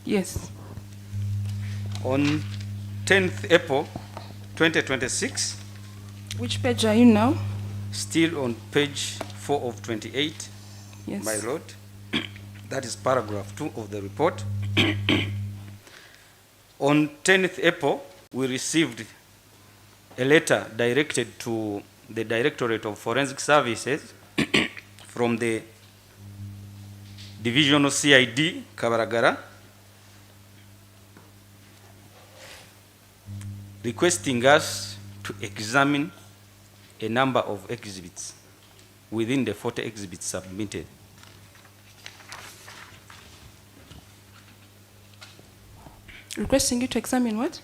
Yes. On 10th April 2026. Which page are you now? Still on page 4 of 28, Yes. my lord. That is paragraph 2 of the report. On 10th April, we received a letter directed to the Directorate of Forensic Services from the Divisional CID, Kabaragara, requesting us to examine a number of exhibits within the 40 exhibits submitted. Requesting you to examine what?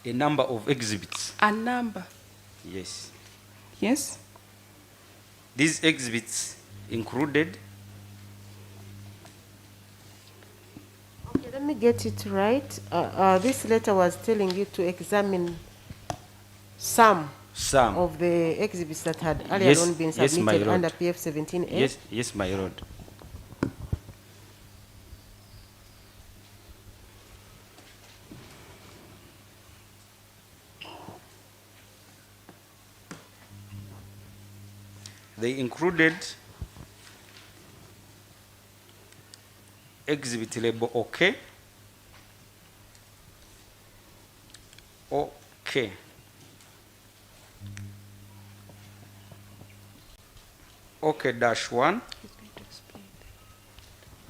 A number of exhibits. A number. Yes. Yes. These exhibits included. Okay, let me get it right. This letter was telling you to examine some of the exhibits that had earlier on been submitted under PF 17A. Yes, my lord. They included exhibit label OK, OK, OK-1.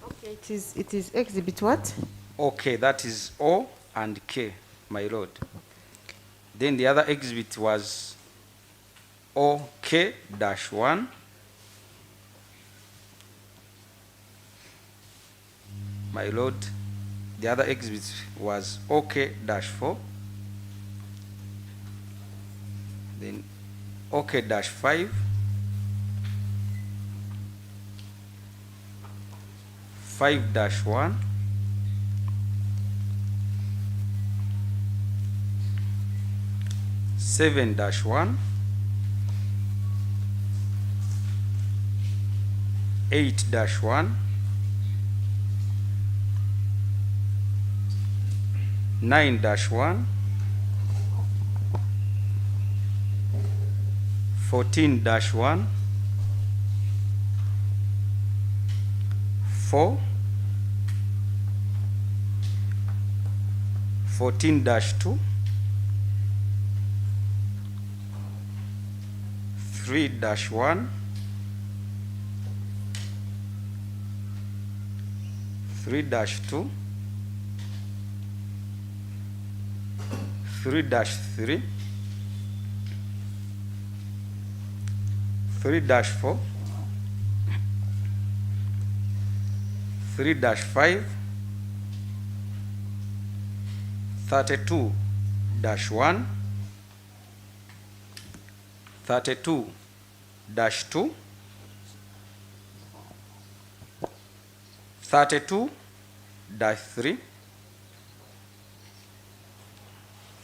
Okay, it is exhibit what? OK, that is O and K, my lord. Then the other exhibit was OK-1, my lord. The other exhibit was OK-4, then OK-5, 5-1, (7-1), 8-1, 9-1, 14-1, 4, 14-2, 3-1, 3-2, 3-3, 3-4, 3-5, 32-1, 32-2, 32-3,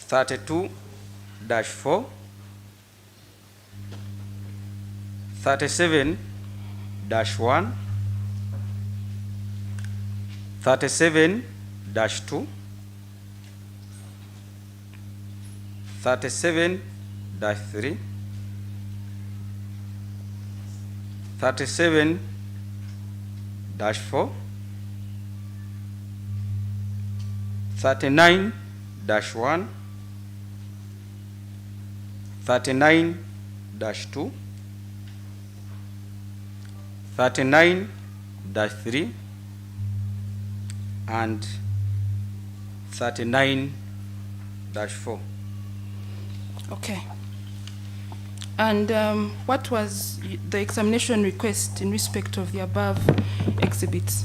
32-4, 37-1, 37-2, 37-3, 37-4, 39-1, 39-2, 39-3, and 39-4. Okay. And what was the examination request in respect of the above exhibits?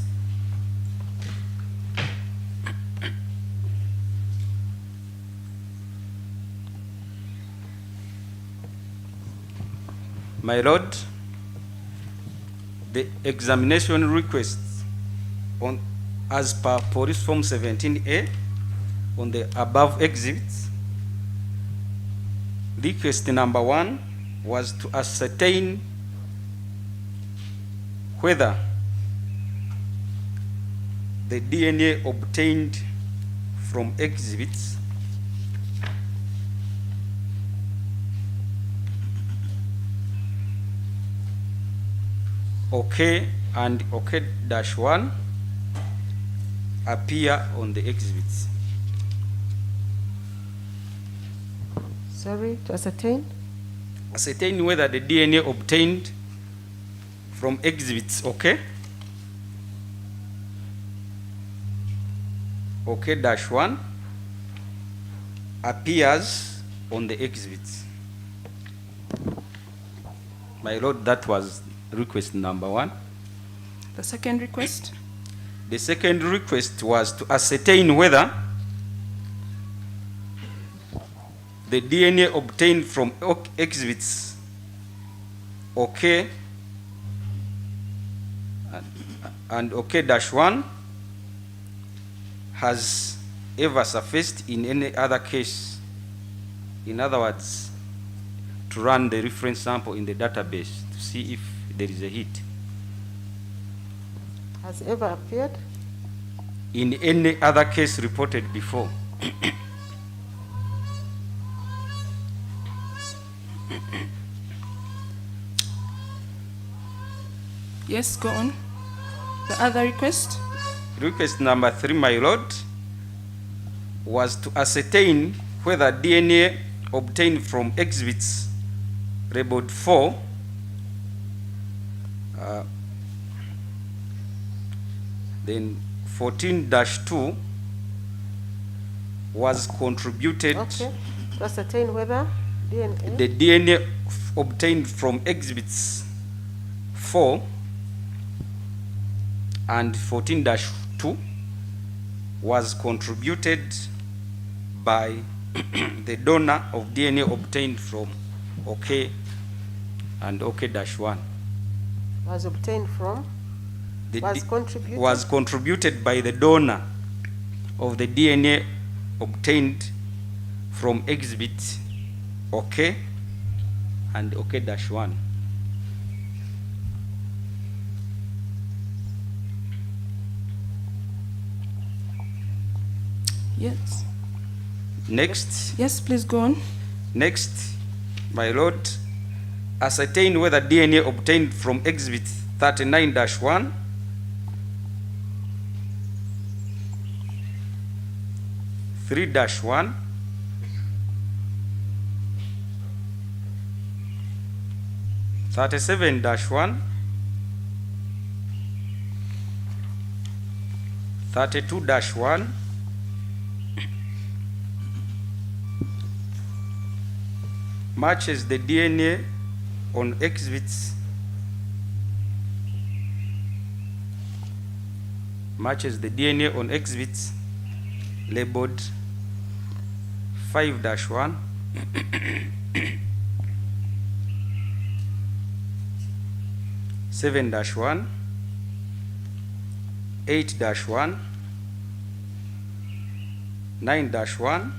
My lord, the examination requests on as per Police Form 17A on the above exhibits, request number 1 was to ascertain whether the DNA obtained from exhibits OK and OK-1 appear on the exhibits. Sorry, to ascertain? Ascertain whether the DNA obtained from exhibits OK, OK-1 appears on the exhibits. My lord, that was request number 1. The second request? The second request was to ascertain whether the DNA obtained from exhibits OK and OK-1 has ever surfaced in any other case. In other words, to run the reference sample in the database to see if there is a hit. Has ever appeared? In any other case reported before. Yes, go on. The other request? Request number 3, my lord, was to ascertain whether DNA obtained from exhibits labeled 4 then 14-2 was contributed. Okay. To ascertain whether DNA? The DNA obtained from exhibits 4 and 14-2 was contributed by the donor of DNA obtained from OK and OK-1. Was obtained from? Was contributed by the donor of the DNA obtained from exhibit OK and OK-1. Yes. Next. Yes, please go on. Next, my lord, ascertain whether DNA obtained from exhibit 39-1 3-1 37-1 32-1 matches the DNA on exhibits labeled 5-1 7-1 8-1 9-1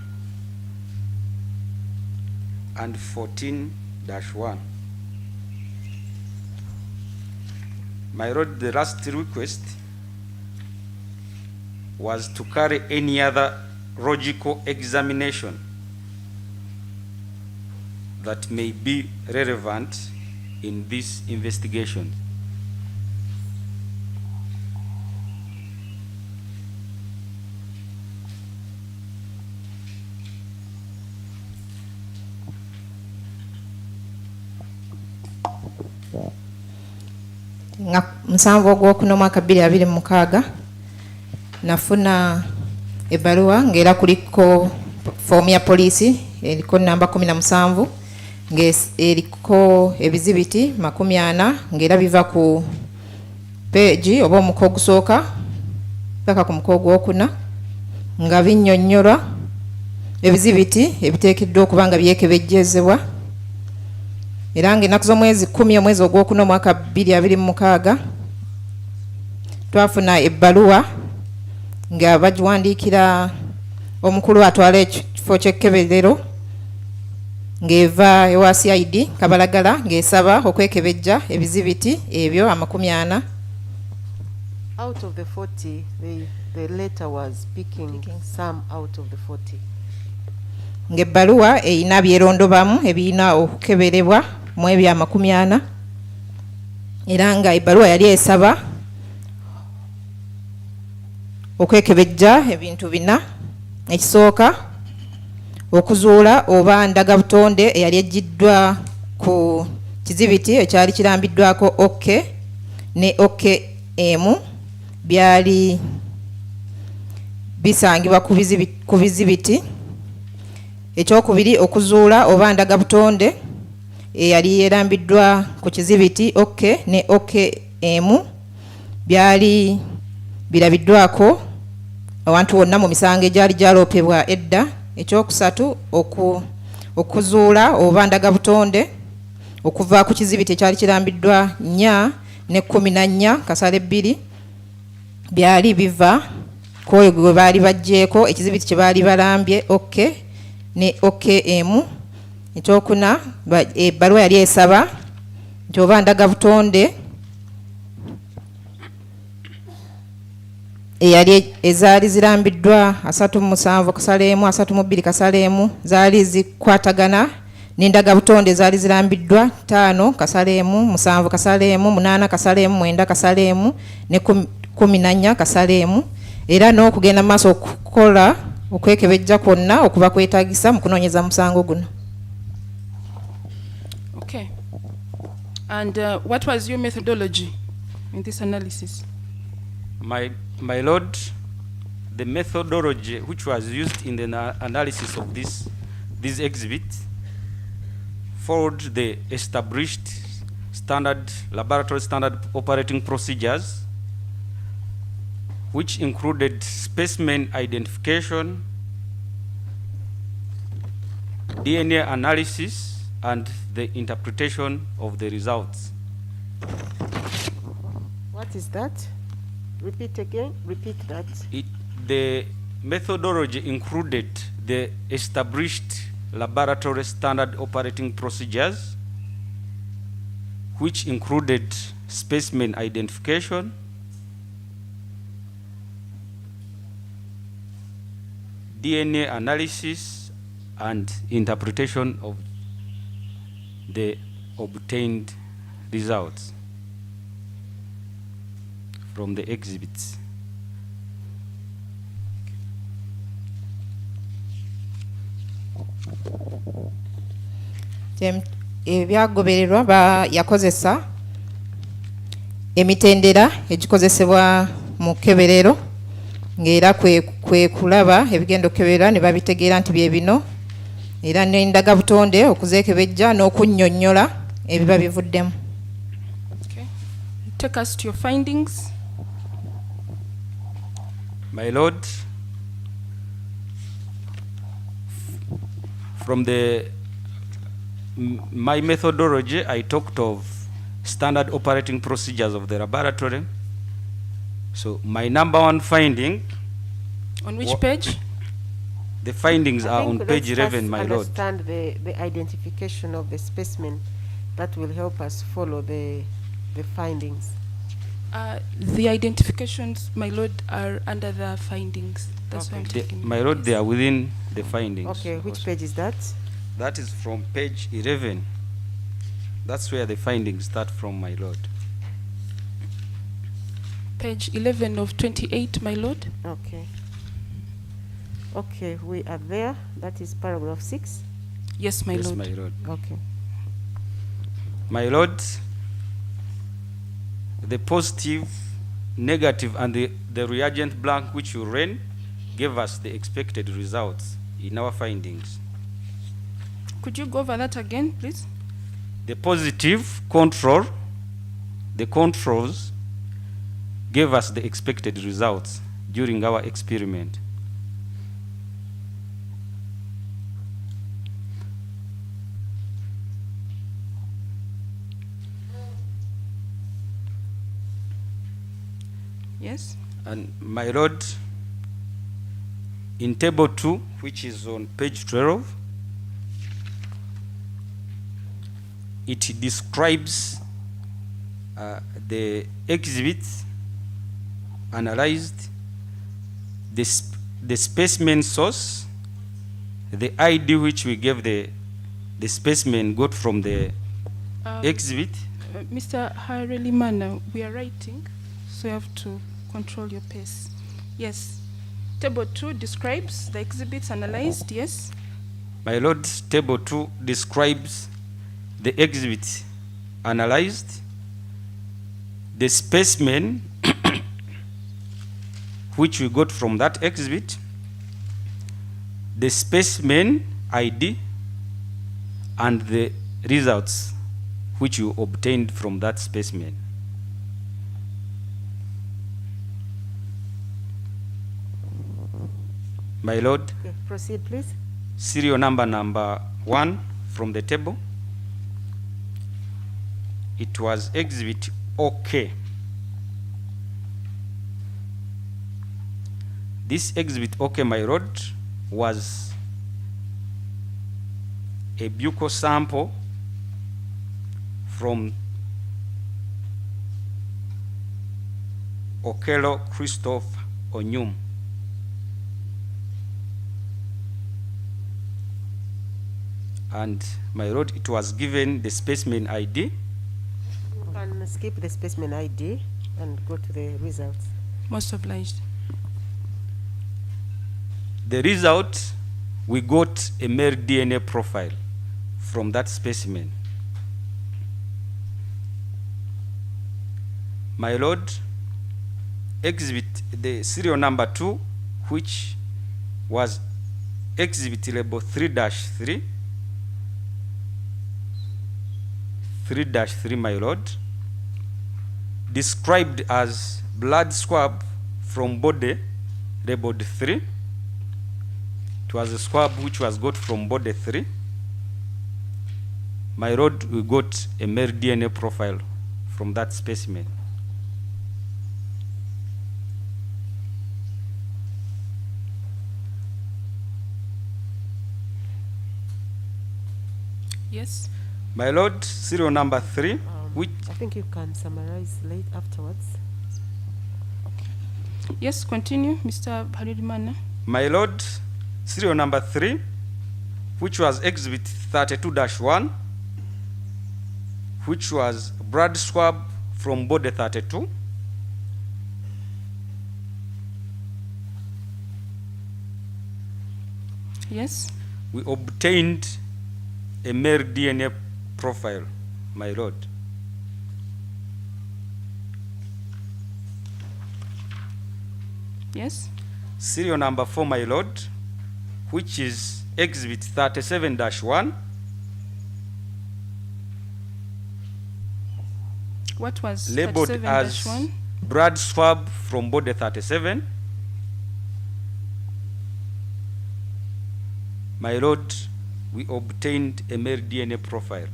and 14-1. My lord, the last request was to carry any other logical examination that may be relevant in this investigation. nga 7 ogw'okuna omwaka 2026 nafuna ebbaluwa ng'era kuliko foomu ya poliisi eriko namba 17 ng'eriko ebizibiti 40 ng'era biva ku peegi oba omuko ogusooka paka ku muko ogwokuna nga binnyonnyola ebizibiti ebiteekeddwa okuba nga byekebejjezebwa era ng'ennaku z'omwezi 10 omwezi ogwokuna omwaka 2026 twafuna ebbaluwa nga bagiwandiikira omukulu atwala ekifo ky'ekkeberero ng'eva ewa CID Kabalagala ng'esaba okwekebejja ebizibiti ebyo 40 Out of the 40, the letter was picking some out of the 40. Ng'ebbaluwa eyina byerondobamu ebiyina okukeberebwa mu ebya 40 era nga ebbaluwa yali esaba okwekebejja ebintu bina. Ekisooka okuzuula oba ndagabutonde eyali ejjiddwa ku kizibiti ekyali kirambiddwako OK ne OKELLO byali bisangibwa ku bizibiti. Ekyokubiri okuzuula oba ndagabutonde eyali yerambiddwa ku kizibiti OK ne OKELLO byali birabiddwako awantu wonna mu misango egyali gyaloopebwa edda. Ekyokusatu okuzuula oba ndagabutonde okuva ku kizibiti ekyali kirambiddwa 4 ne 14 kasale 2 byali biva kwoyo gwe baali bajjeeko ekizibiti kye baali balambye OK ne OKELLO. Ekyokuna ebbaluwa yali esaba nti oba ndagabutonde eyali ezaali zirambiddwa 37 kasale 1 32 kasale 1 zaali zikwatagana n'endagabutonde zaali zirambiddwa 5 kasale 1 7 kasale 1 8 kasale 1 9 kasale 1 ne 14 kasale 1 era n'okugenda mu maaso okukola okwekebejja kwonna okuba kwetaagisa mu kunoonyeza musango guno. Okay. And what was your methodology in this analysis? My lord, the methodology which was used in the analysis of this exhibit followed the established laboratory standard operating procedures, which included specimen identification, DNA analysis, and the interpretation of the results. What is that? Repeat again. Repeat that. The methodology included the established laboratory standard operating procedures, which included specimen identification, DNA analysis, and interpretation of the obtained results from the exhibits. Ebyagobererwa yakozesa emitendera egikozesebwa mu keberero ng'era kwe kulaba ebigendo keberera ne babitegeera nti bye bino era n'endagabutonde okuzeekebejja n'okunnyonnyola ebiba bivuddemu. Okay. Take us to your findings. My lord, from my methodology, I talked of standard operating procedures of the laboratory. So my number one finding. On which page? The findings are on page 11, my lord. Understand the identification of the specimen. That will help us follow the findings. The identifications, my lord, are under the findings. That's why I'm taking. My lord, they are within the findings. Okay, which page is that? That is from page 11. That's where the findings start from, my lord. Page 11 of 28, my lord. Okay. Okay, we are there. That is paragraph 6. Yes, my lord. Yes, my lord. Okay. My lord, the positive, negative, and the reagent blank which you ran gave us the expected results in our findings. Could you go over that again, please? The positive control, the controls gave us the expected results during our experiment. Yes. And my lord, in table 2, which is on page 12, it describes the exhibits analyzed, the specimen source, the ID which we gave the specimen got from the exhibit. Mr. Harelimana, we are writing, so you have to control your pace. Yes. Table 2 describes the exhibits analyzed, yes? My Lord, Table 2 describes the exhibit analyzed, the specimen which we got from that exhibit, the specimen ID, and the results which you obtained from that specimen. My Lord. Okay, proceed, please. Serial number 1 from the table. It was exhibit OK. This exhibit OK, my Lord, was a buccal sample from OKELLO Christophe Onyum. And my Lord, it was given the specimen ID. You can skip the specimen ID and go to the results. Most obliged. The result, we got a male DNA profile from that specimen. My Lord, exhibit the serial number 2, which was exhibit label 3-3, 3-3, my Lord, described as blood swab from body labeled 3. It was a swab which was got from body 3. My Lord, we got a male DNA profile from that specimen. Yes. My Lord, serial number 3, which I think you can summarize late afterwards. Yes, continue, Mr. Harelimana. my Lord, serial number 3, which was exhibit 32-1, which was blood swab from body 32. Yes. We obtained a male DNA profile, my Lord. Yes. Serial number 4, my Lord, which is exhibit 37-1. What was Labeled as 37-1? blood swab from body 37. My Lord, we obtained a male DNA profile.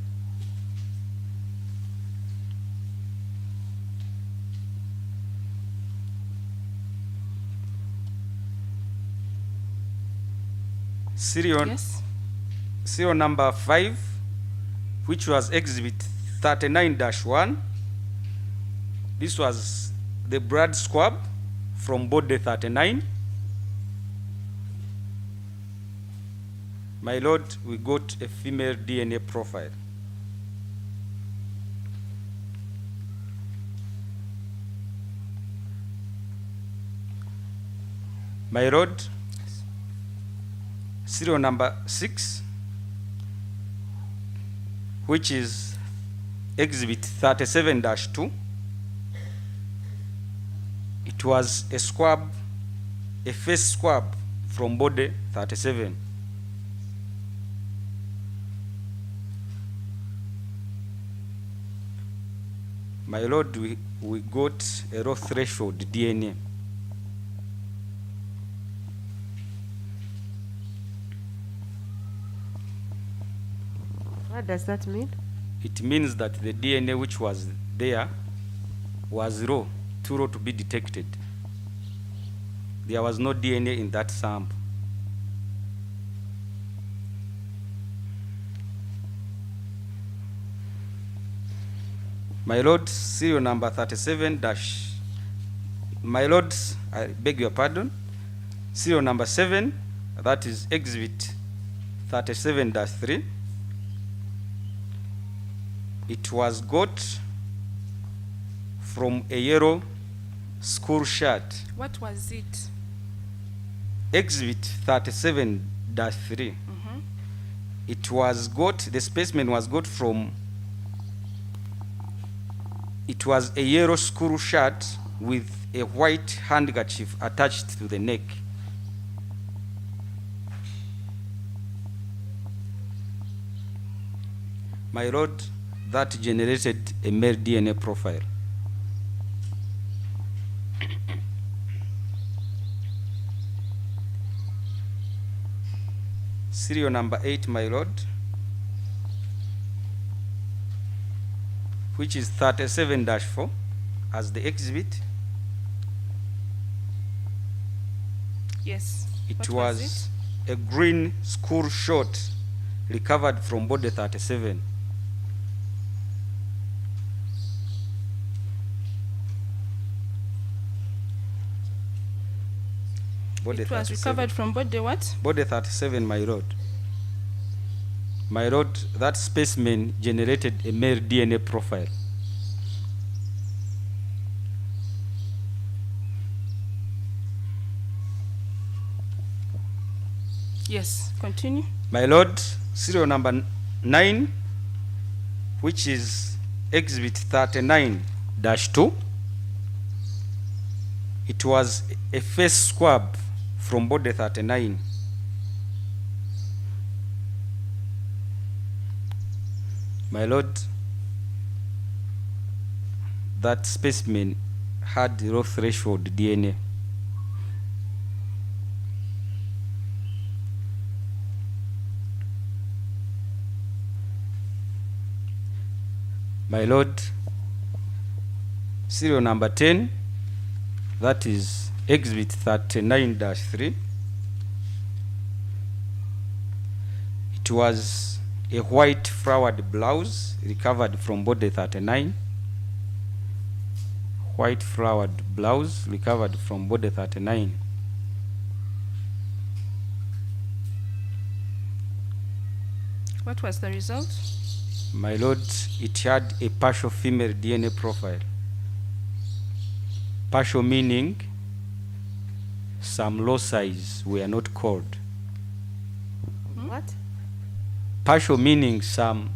Yes. Serial number 5, which was exhibit 39-1. This was the blood swab from body 39. My Lord, we got a female DNA profile. My Lord, serial number 6, which is exhibit 37-2. It was a swab, a face swab from body 37. My Lord, we got a low threshold DNA. What does that mean? It means that the DNA which was there was raw, too raw to be detected. There was no DNA in that sample. My Lord, serial number 37-3, My lords, I beg your pardon. Serial number 7, that is exhibit 37-3. It was got from a yellow school shirt. What was it? Exhibit 37-3. It was got, the specimen was got from, it was a yellow school shirt with a white handkerchief attached to the neck. My lord, that generated a male DNA profile. Serial number 8, my lord, which is 37-4 as the exhibit. Yes. It was a green school short recovered from body 37. It was recovered from body what? Body 37, my lord. My lord, that specimen generated a male DNA profile. Yes, continue. My lord, serial number 9, which is exhibit 39-2. It was a face swab from body 39. My lord, that specimen had low threshold DNA. My lord, serial number 10, that is exhibit 39-3. It was a white flowered blouse recovered from body 39. White flowered blouse recovered from body 39. What was the result? My lord, it had a partial female DNA profile. Partial meaning some loci were not called. What? Partial meaning some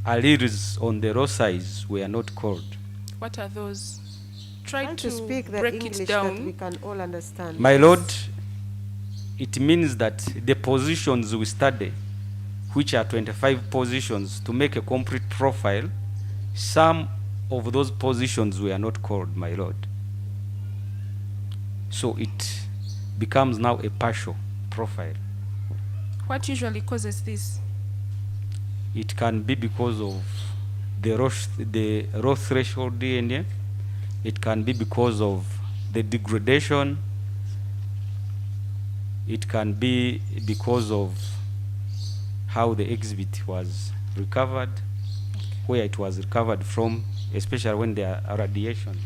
alleles on the loci were not called. What are those? Try to speak the break English it that we down. can all understand. My lord, it means that the positions we study, which are 25 positions to make a complete profile, some of those positions were not called, my lord. So it becomes now a partial profile. What usually causes this? It can be because of the raw threshold DNA. It can be because of the degradation. It can be because of how the exhibit was recovered, where it was recovered from, especially when there are radiations.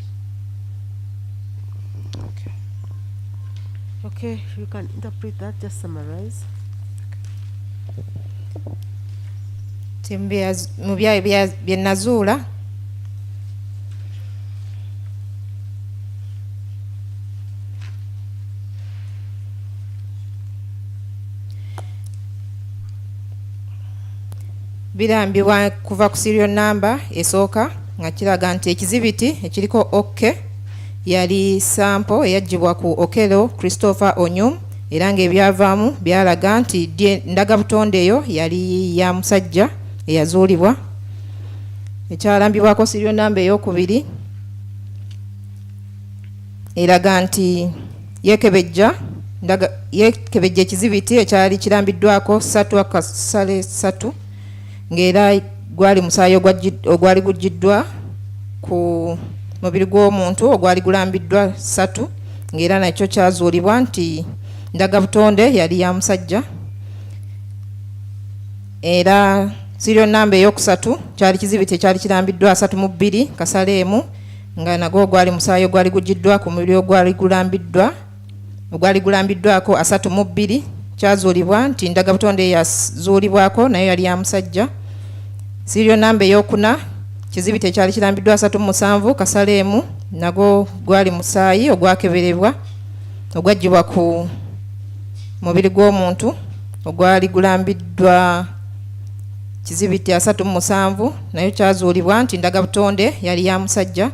Okay. Okay, you can interpret that, just summarize. Mu bye nazuula birambibwa kuva ku serial number esooka nga kiraga nti ekizibiti ekiriko OK yali sample eyaggyibwa ku OKELLO Christopher Onyum era ng'ebyavaamu byalaga nti ndagabutonde eyo yali ya musajja eyazuulibwa. Ekyalambibwako serial number ey'okubiri eraga nti yeekebejja ekizibiti ekyali kirambiddwako 3 akasale 3 ng'era gwali musaayi ogwali guggiddwa ku mubiri gw'omuntu ogwali gulambiddwa 3 ng'era nakyo kyazuulibwa nti ndagabutonde yali ya musajja. Era serial number ey'okusatu kyali kizibiti ekyali kirambiddwa 3 mu 2 kasale emu nga nagwo gwali musaayi ogwali gujiddwa ku mubiri ogwali gulambiddwako 32 kyazuulibwa nti ndagabutonde yazuulibwako nayo yali ya musajja. Serial number ey'okuna kizibiti ekyali kirambiddwa 37 kasaleemu nagwo gwali musaayi ogwakeberebwa ogwajjibwa ku mubiri gw'omuntu ogwali gulambiddwa kizibiti 37 nayo kyazuulibwa nti ndagabutonde yali ya musajja.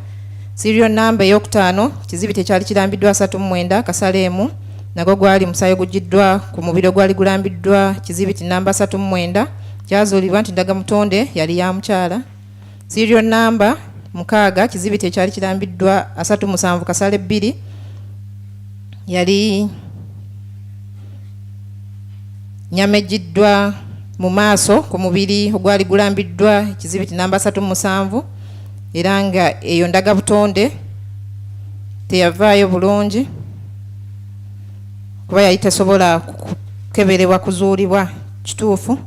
Serial number ey'okutaano kizibiti ekyali kirambiddwa 39 kasaleemu nagwo gwali musaayi ogujiddwa ku mubiri ogwali gulambiddwa kizibiti namba 39 kyazuulibwa nti ndagabutonde yali ya mukyala. Serial number 6 kizibiti ekyali kirambiddwa 37 kasale 2 yali nyamejiddwa mu maaso ku mubiri ogwali gulambiddwa kizibiti namba 37 era nga eyo ndagabutonde teyavaayo bulungi kuba yali tesobola kukeberebwa kuzuulibwa kituufu.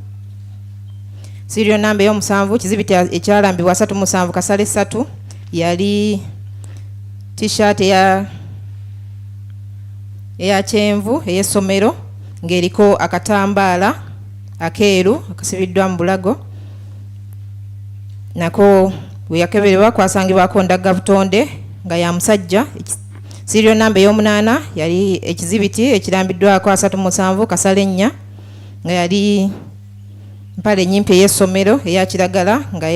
Serial number ey'omusanvu kizibiti ekyalambibwa 37 kasale 3 yali t-shirt eya kyenvu ey'essomero ng'eriko akatambaala akeeru akasibiddwa mu bulago. Nako bwe yakeberebwa kwasangibwako ndagabutonde nga ya musajja. Serial number ey'omunaana yali ekizibiti ekirambiddwako 37 kasale 4 nga yali mpale nyimpi ey'essomero eya kiragala nga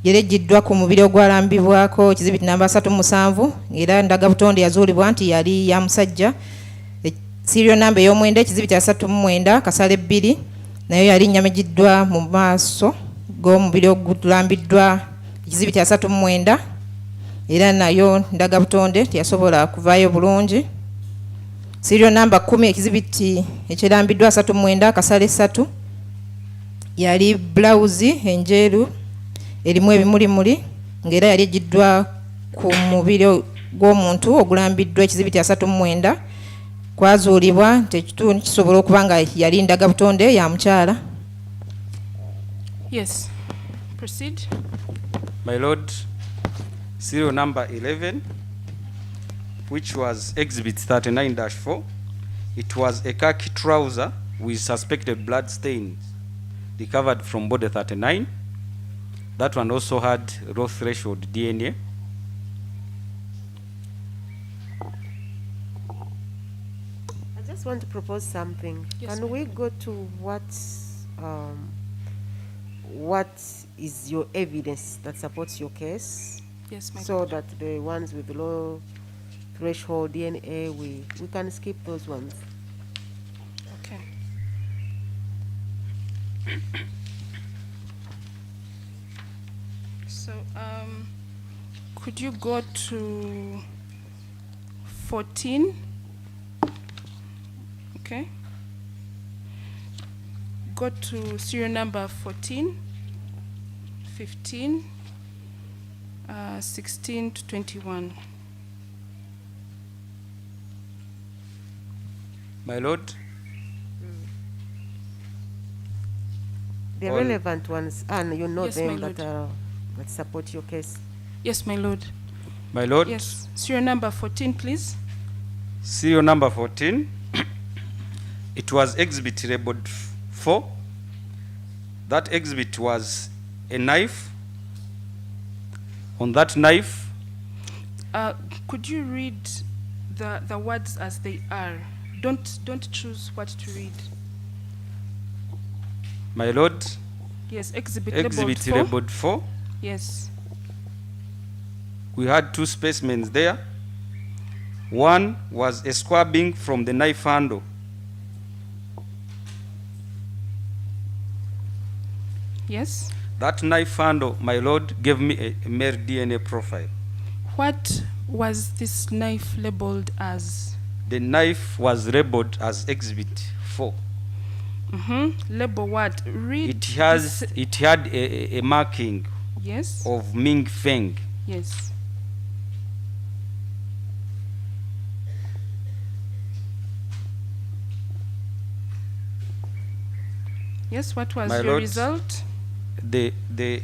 yerejiddwa ku mubiri ogwalambibwako kizibiti namba 37 era ndagabutonde yazuulibwa nti yali ya musajja. Serial number ey'omwenda ekizibiti 39 kasale 2 nayo yali nyamejiddwa mu maaso g'omubiri ogulambiddwa ekizibiti 39 era nayo ndagabutonde teyasobola kuvaayo bulungi. Serial number 10 ekizibiti ekirambiddwa 39 kasale 3 yali blouse enjeru erimu ebimulimuli ng'era yali ejiddwa ku mubiri gw'omuntu ogulambiddwa ekizibiti 39 kwazuulibwa nti ekitundu kisobola okuba nga yali ndagabutonde ya mukyala. Yes, proceed. My Lord, serial number 11, which was exhibit 39-4, it was a khaki trouser with suspected blood stains recovered from body 39. That one also had low threshold DNA. I just want to propose something. Yes, Can we go to what is your evidence that supports your case? Yes, my So God. that the ones with low threshold DNA, we can skip those ones. Okay. So, could you go to 14? Okay. Go to serial number 14, 15, 16 to 21. My Lord, The All- relevant ones, and you know Yes, my them lord. that support your case. Yes, my lord. my Lord, Yes. Serial number 14, please. serial number 14, it was exhibit labeled 4. That exhibit was a knife. On that knife, Could you read the words as they are? Don't choose what to read. my Lord, Yes, exhibit exhibit labeled 4. labeled 4. Yes. We had two specimens there. One was a squabbing from the knife handle. Yes. That knife handle, my Lord, gave me a male DNA profile. What was this knife labeled as? The knife was labeled as exhibit 4. Label what? Read. It has this- it had a marking Yes. of Ming Feng. Yes. Yes. What was My your lord, result? The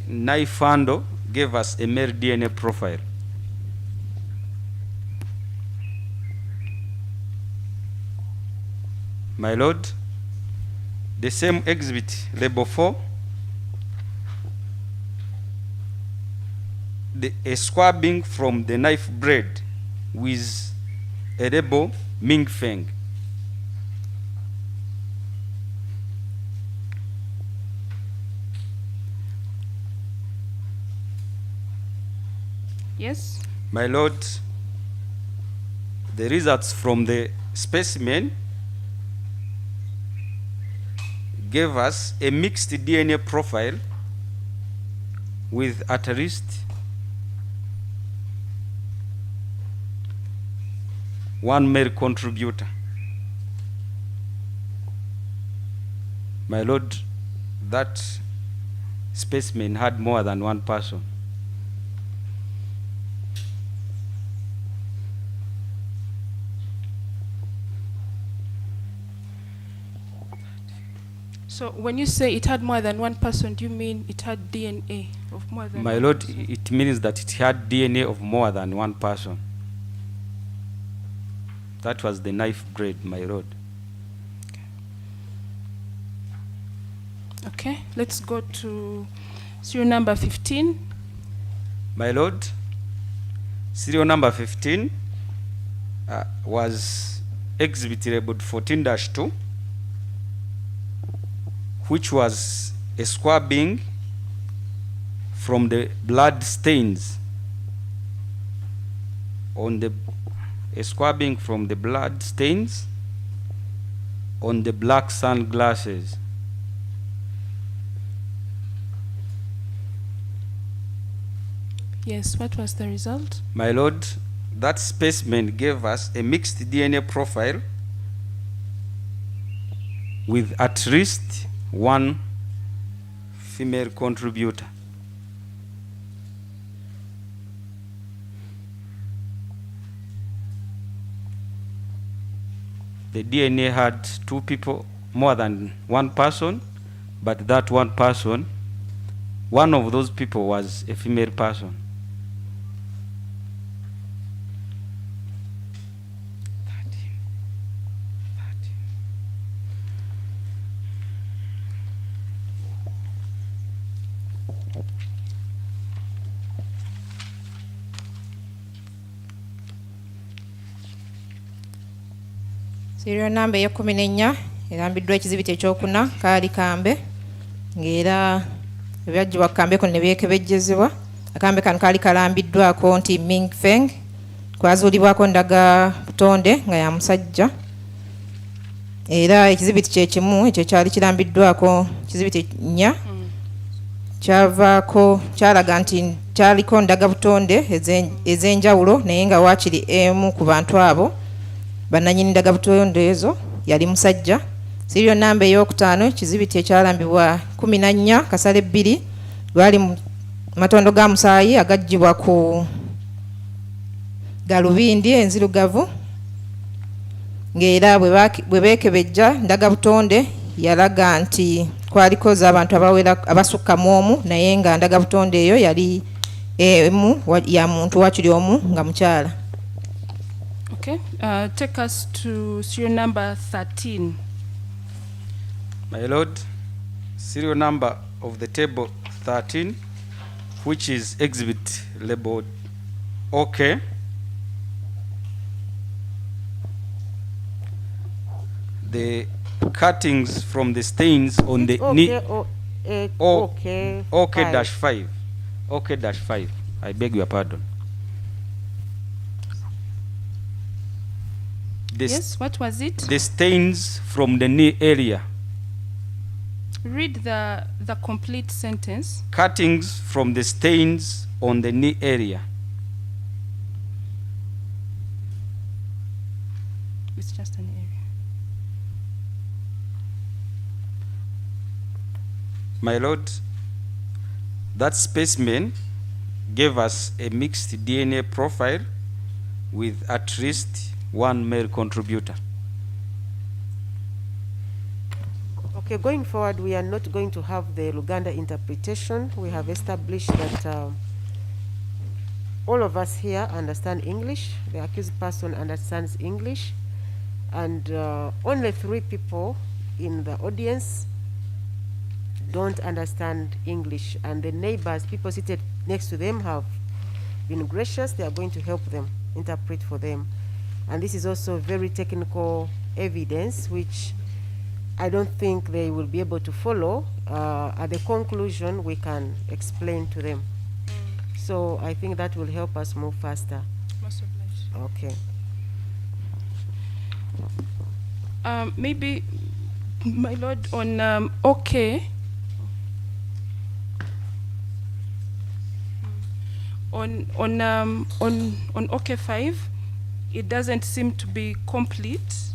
knife handle gave us a male DNA profile. My Lord, the same exhibit, label 4, a squabbing from the knife blade with a label Ming Feng. Yes. My Lord, the results from the specimen gave us a mixed DNA profile with at least one male contributor. My Lord, that specimen had more than one person. So when you say it had more than one person, do you mean it had DNA of more than My one Lord, person? it means that it had DNA of more than one person. That was the knife blade, my Lord. Okay, let's go to serial number 15. My Lord, serial number 15 was exhibit labeled 14-2, which was a squabbing from the blood stains on the blood stains on the black sunglasses. Yes, what was the result? My Lord, that specimen gave us a mixed DNA profile with at least one female contributor. The DNA had two people, more than one person, but that one person, one of those people was a female person. Serial number ya 14 erambiddwa ekizibiti ekyokuna kaali kambe ng'era ebyaggyibwa ku kambe kuno ne byekebejjezebwa. Akambe kano kaali kalambiddwako nti Ming Feng, kwazuulibwako ndaga butonde nga ya musajja, era ekizibiti kye kimu ekyo kyali kirambiddwako ekizibiti 4 kyavaako kyalaga nti kyaliko ndaga butonde ez'enjawulo naye nga waakiri emu ku bantu abo bannannyini ndaga butonde ezo yali musajja. Serial number ey'okutaano ekizibiti ekyalambibwa 14 kasale 2 lwali matondo ga musaayi agaggyibwa ku galubindi enzirugavu, ng'era bwe beekebejja ndaga butonde yalaga nti kwaliko z'abantu abasukka mu omu naye nga ndaga butonde eyo yali emu ya muntu wakiri omu nga mukyala. Okay, take us to serial number 13. My Lord, serial number of the table 13, which is exhibit labeled OK. The cuttings from the stains on the knee. OK-5. OK-5. I beg your pardon. Yes, what was it? The stains from the knee area. Read the complete sentence. Cuttings from the stains on the knee area. It's just an area. My Lord, that specimen gave us a mixed DNA profile with at least one male contributor. Okay, going forward, we are not going to have the Luganda interpretation. We have established that all of us here understand English. The accused person understands English. and only 3 people in the audience don't understand English, and the neighbors, people seated next to them, have been gracious. They are going to help them interpret for them. And this is also very technical evidence, which I don't think they will be able to follow. At the conclusion, we can explain to them. So I think that will help us move faster. Most obliged. Okay. Maybe, my lord, on OK, on OK5, it doesn't seem to be complete.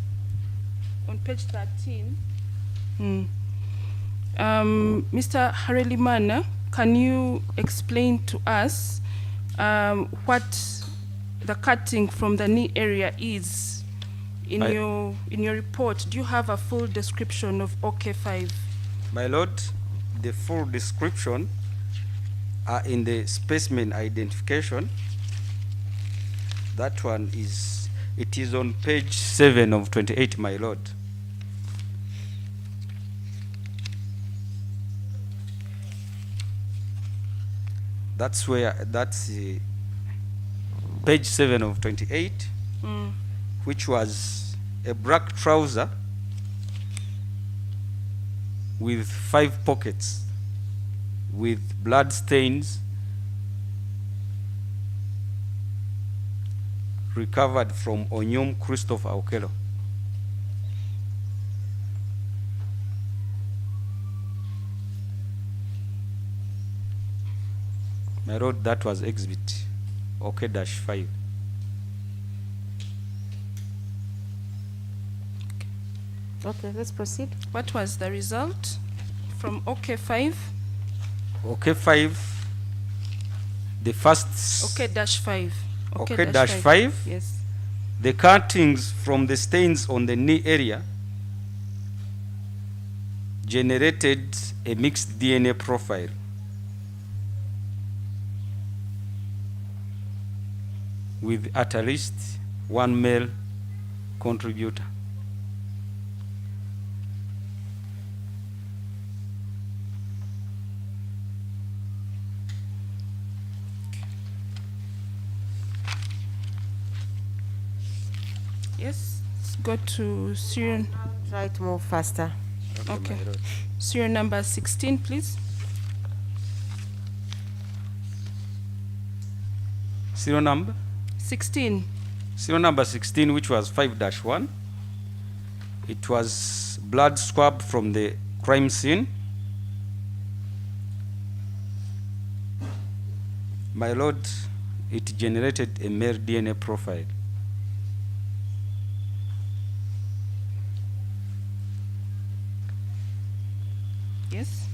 On page 13, Mr. Harelimana, can you explain to us what the cutting from the knee area is in your report? Do you have a full description of OK5? My lord, the full description are in the specimen identification. That one is, it is on page 7 of 28, my lord. That's where, that's page 7 of 28, which was a black trouser with 5 pockets with blood stains recovered from Onyum Christopher OKELLO. I wrote that was exhibit OK-5. Okay, let's proceed. What was the result from OK5? OK5, the first OK-5. OK-5, yes. the cuttings from the stains on the knee area generated a mixed DNA profile. With at least 1 male contributor. Yes, let's go to serial. Try to move faster. Okay. Serial number 16, please. Serial number? 16. Serial number 16, which was 5-1. It was blood swab from the crime scene. My lord, it generated a male DNA profile. Yes.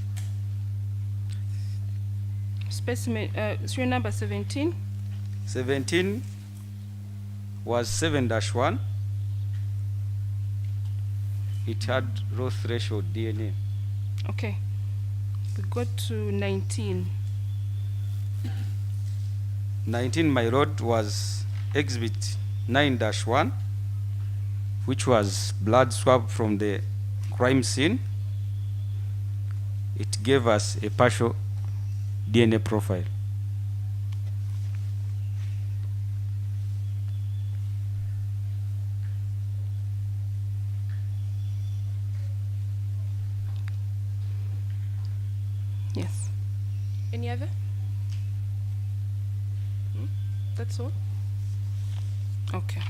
Specimen, serial number 17. 17 was 7-1. It had raw threshold DNA. Okay. We go to 19. 19, my lord, was exhibit 9-1, which was blood swab from the crime scene. It gave us a partial DNA profile. Yes. Any other? That's all? Okay.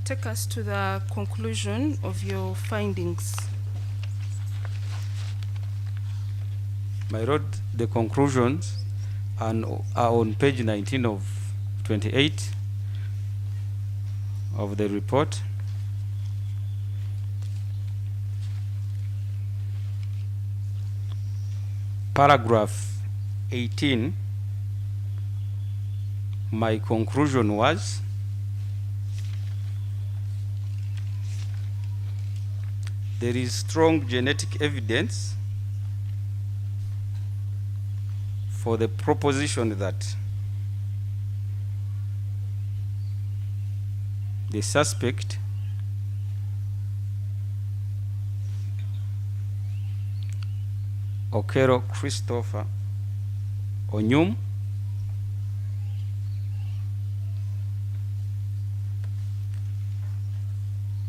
Take us to the conclusion of your findings. My lord, the conclusions are on page 19 of 28 of the report. Paragraph 18, my conclusion was there is strong genetic evidence for the proposition that the suspect Okello Christopher Onyum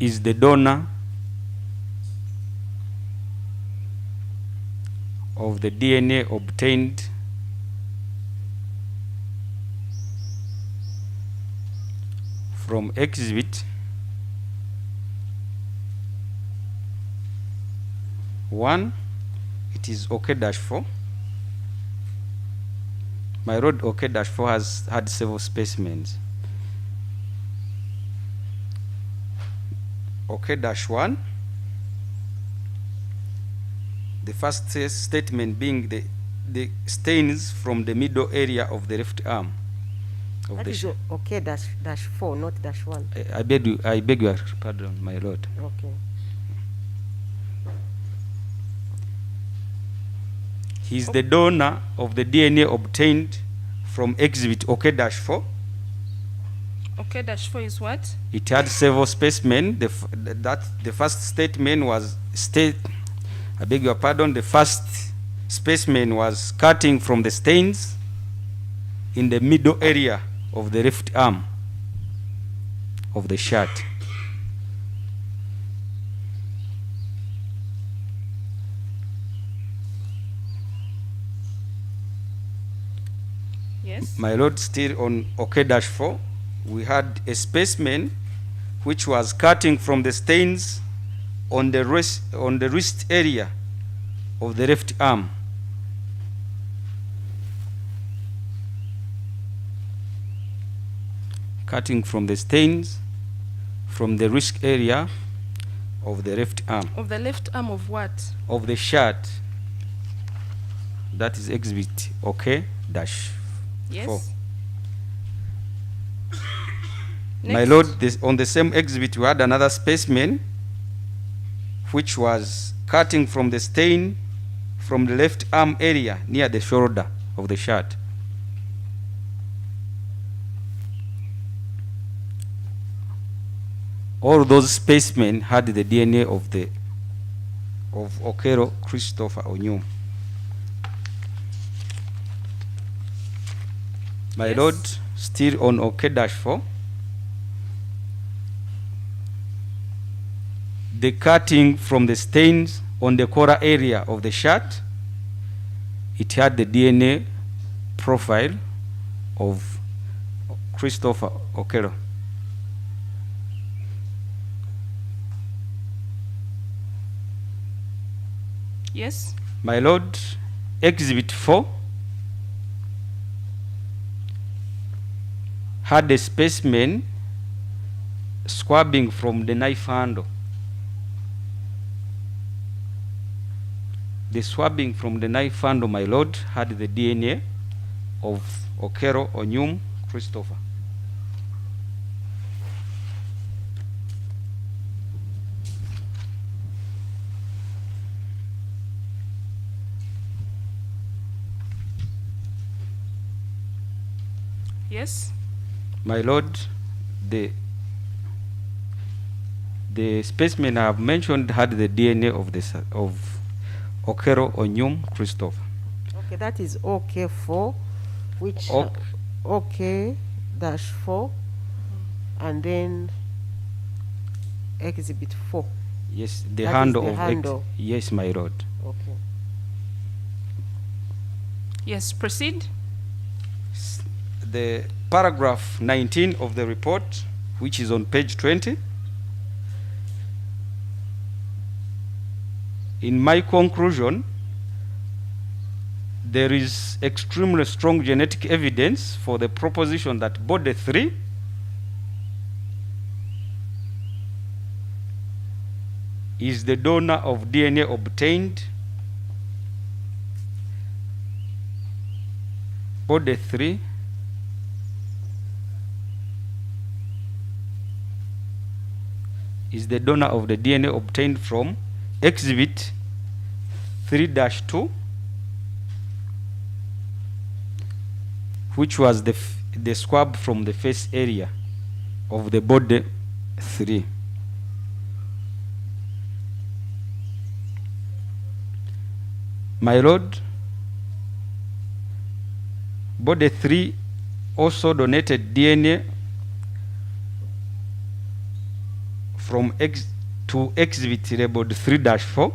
is the donor of the DNA obtained from exhibit 1. It is OK-4. My road OK-4 has had several specimens. OK-1, the first statement being the stains from the middle area of the left arm of That the is okay dash 4, not dash 1. I beg your pardon, my lord. Okay. He is the donor of the DNA obtained from exhibit OK-4. OK-4 is what? It had several specimens. The first statement was I beg your pardon. The first specimen was cutting from the stains in the middle area of the left arm of the shirt. Yes. My lord, still on OK-4, we had a specimen which was cutting from the stains on the wrist area of the left arm. Cutting from the stains from the wrist area of the left arm. Of the left arm of what? Of the shirt. That is exhibit OK-4. Yes. My lord, on the same exhibit we had another specimen which was cutting from the stain from the left arm area near the shoulder of the shirt. All those specimens had the DNA of Okello Christopher Onyum. My Yes. lord, still on OK-4. The cutting from the stains on the collar area of the shirt, it had the DNA profile of Christopher Okello. Yes. My lord, exhibit 4 had a specimen swabbing from the knife handle. The swabbing from the knife handle, my lord, had the DNA of Okello Onyum Christopher. Yes. My lord, the specimen I have mentioned had the DNA of Okello Onyum Christopher. Okay, that is OK-4, which OK-4, and then exhibit 4. Yes, the That handle is the of handle. yes, my lord. Okay. Yes, proceed. The paragraph 19 of the report, which is on page 20. In my conclusion, there is extremely strong genetic evidence for the proposition that body 3 is the donor of DNA obtained. Body 3 is the donor of the DNA obtained from exhibit 3-2 which was the swab from the face area of the body 3. My lord, body 3 also donated DNA from to exhibit labeled 3-4,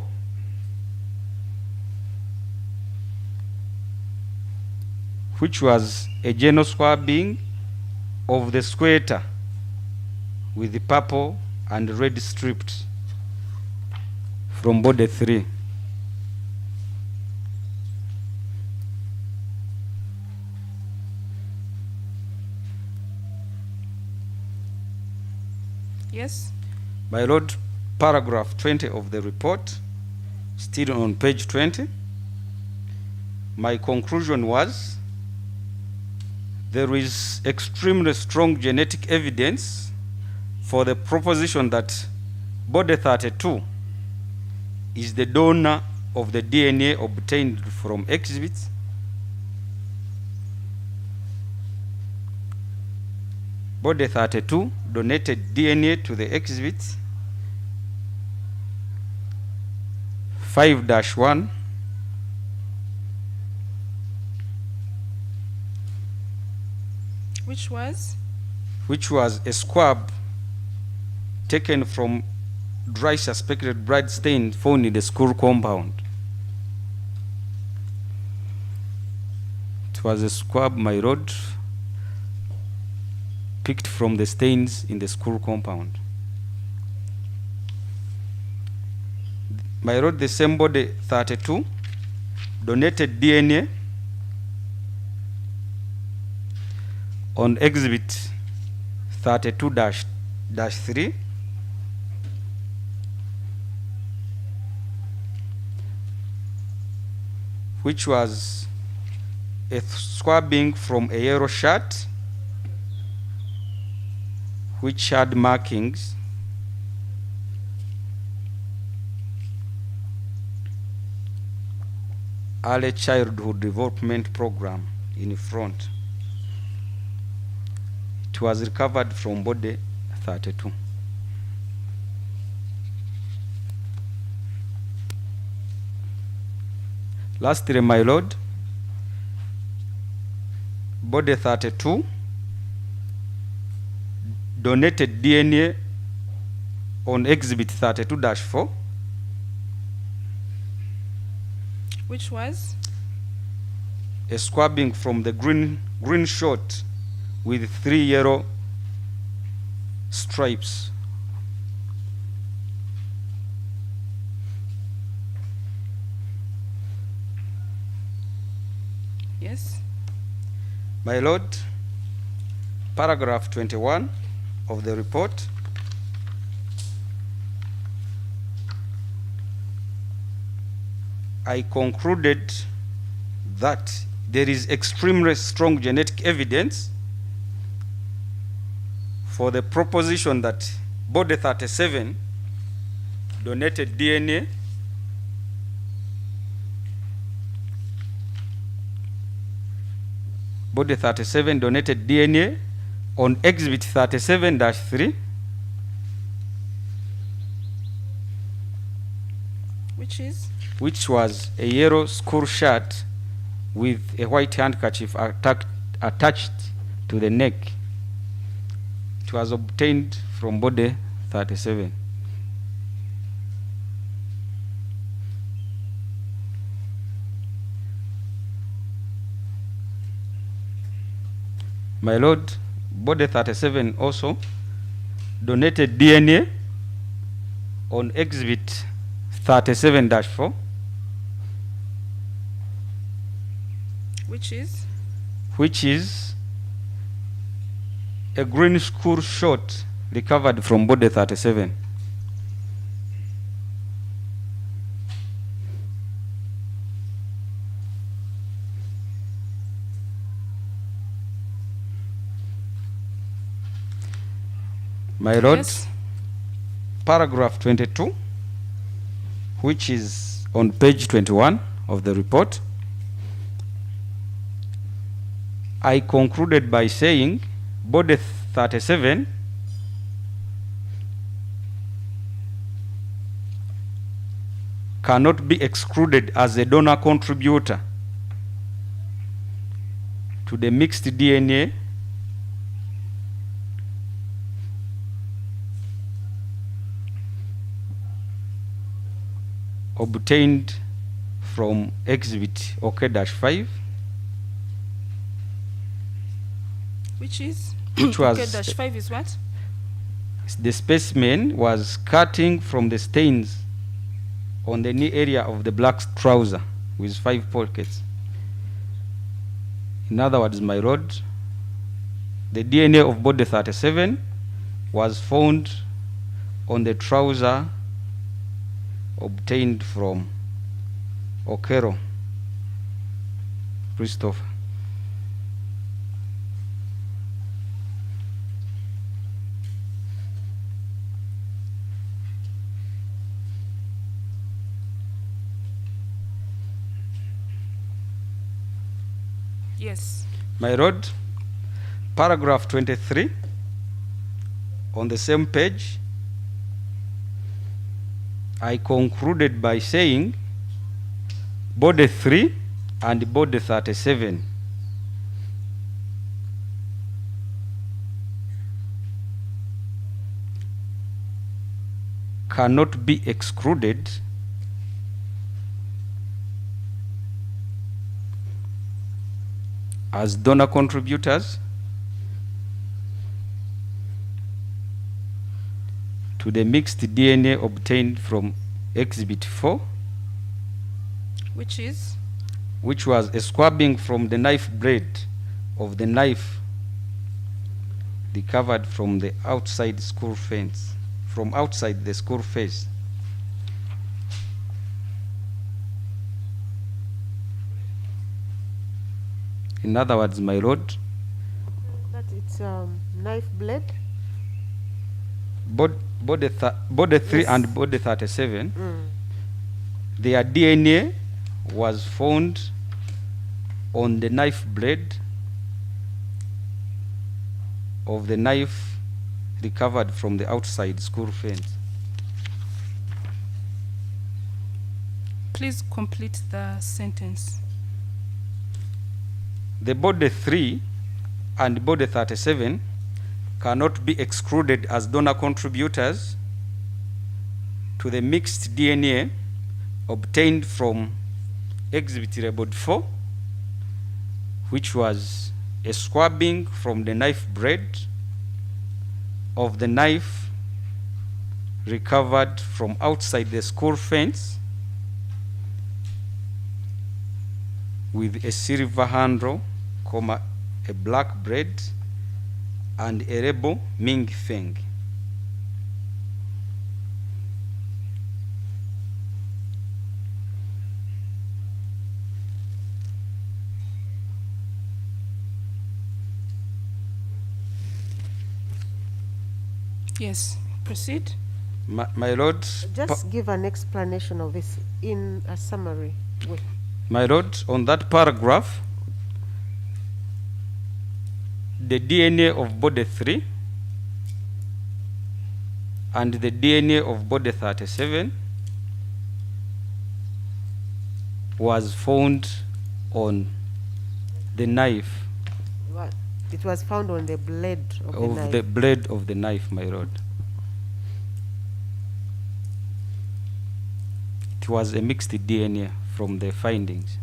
which was a general swabbing of the squatter with the purple and red strips from body 3. Yes. My lord, paragraph 20 of the report, still on page 20. My conclusion was there is extremely strong genetic evidence for the proposition that body 32 is the donor of the DNA obtained from exhibits. Body 32 donated DNA to the exhibits 5-1, which was a swab taken from dry suspected blood stain found in the school compound. It was a swab, my lord, picked from the stains in the school compound. My lord, the same body 32 donated DNA on exhibit 32-3, which was a swabbing from a yellow shirt which had markings early childhood development program in front. It was recovered from body 32. Lastly, my lord, body 32 donated DNA on exhibit 32-4, which was a swabbing from the green short with 3 yellow stripes. Yes. My lord, paragraph 21 of the report, I concluded that there is extremely strong genetic evidence for the proposition that body 37 donated DNA body 37 donated DNA on exhibit 37-3, which was a yellow school shirt with a white handkerchief attached to the neck. It was obtained from body 37. My lord, body 37 also donated DNA on exhibit 37-4, which is a green school short recovered from body 37. My lord, Yes. paragraph 22, which is on page 21 of the report, I concluded by saying body 37 cannot be excluded as a donor contributor to the mixed DNA obtained from exhibit OK-5, which is which was OK-5 is what? the specimen was cutting from the stains on the knee area of the black trouser with 5 pockets. In other words, my lord, the DNA of body 37 was found on the trouser obtained from OKELLO, Christopher. Yes. My lord, paragraph 23 on the same page, I concluded by saying body 3 and body 37 cannot be excluded as donor contributors to the mixed DNA obtained from exhibit 4, which was a squabbing from the knife blade of the knife recovered from the outside school fence, from outside the school fence. In other words, my lord, that it's knife blade. Body 3 Yes. and body 37, their DNA was found on the knife blade of the knife recovered from the outside school fence. Please complete the sentence. The body 3 and body 37 cannot be excluded as donor contributors to the mixed DNA obtained from exhibit labeled 4, which was a squabbing from the knife blade of the knife recovered from outside the school fence with a silver handle, a black blade, and a label Ming Feng. Yes, proceed. My lord, Just give an explanation of this in a summary way. my lord, on that paragraph, the DNA of body 3 and the DNA of body 37 was found on the knife. What? It was found on the blade of the knife. The blade of the knife, my lord. It was a mixed DNA from the findings.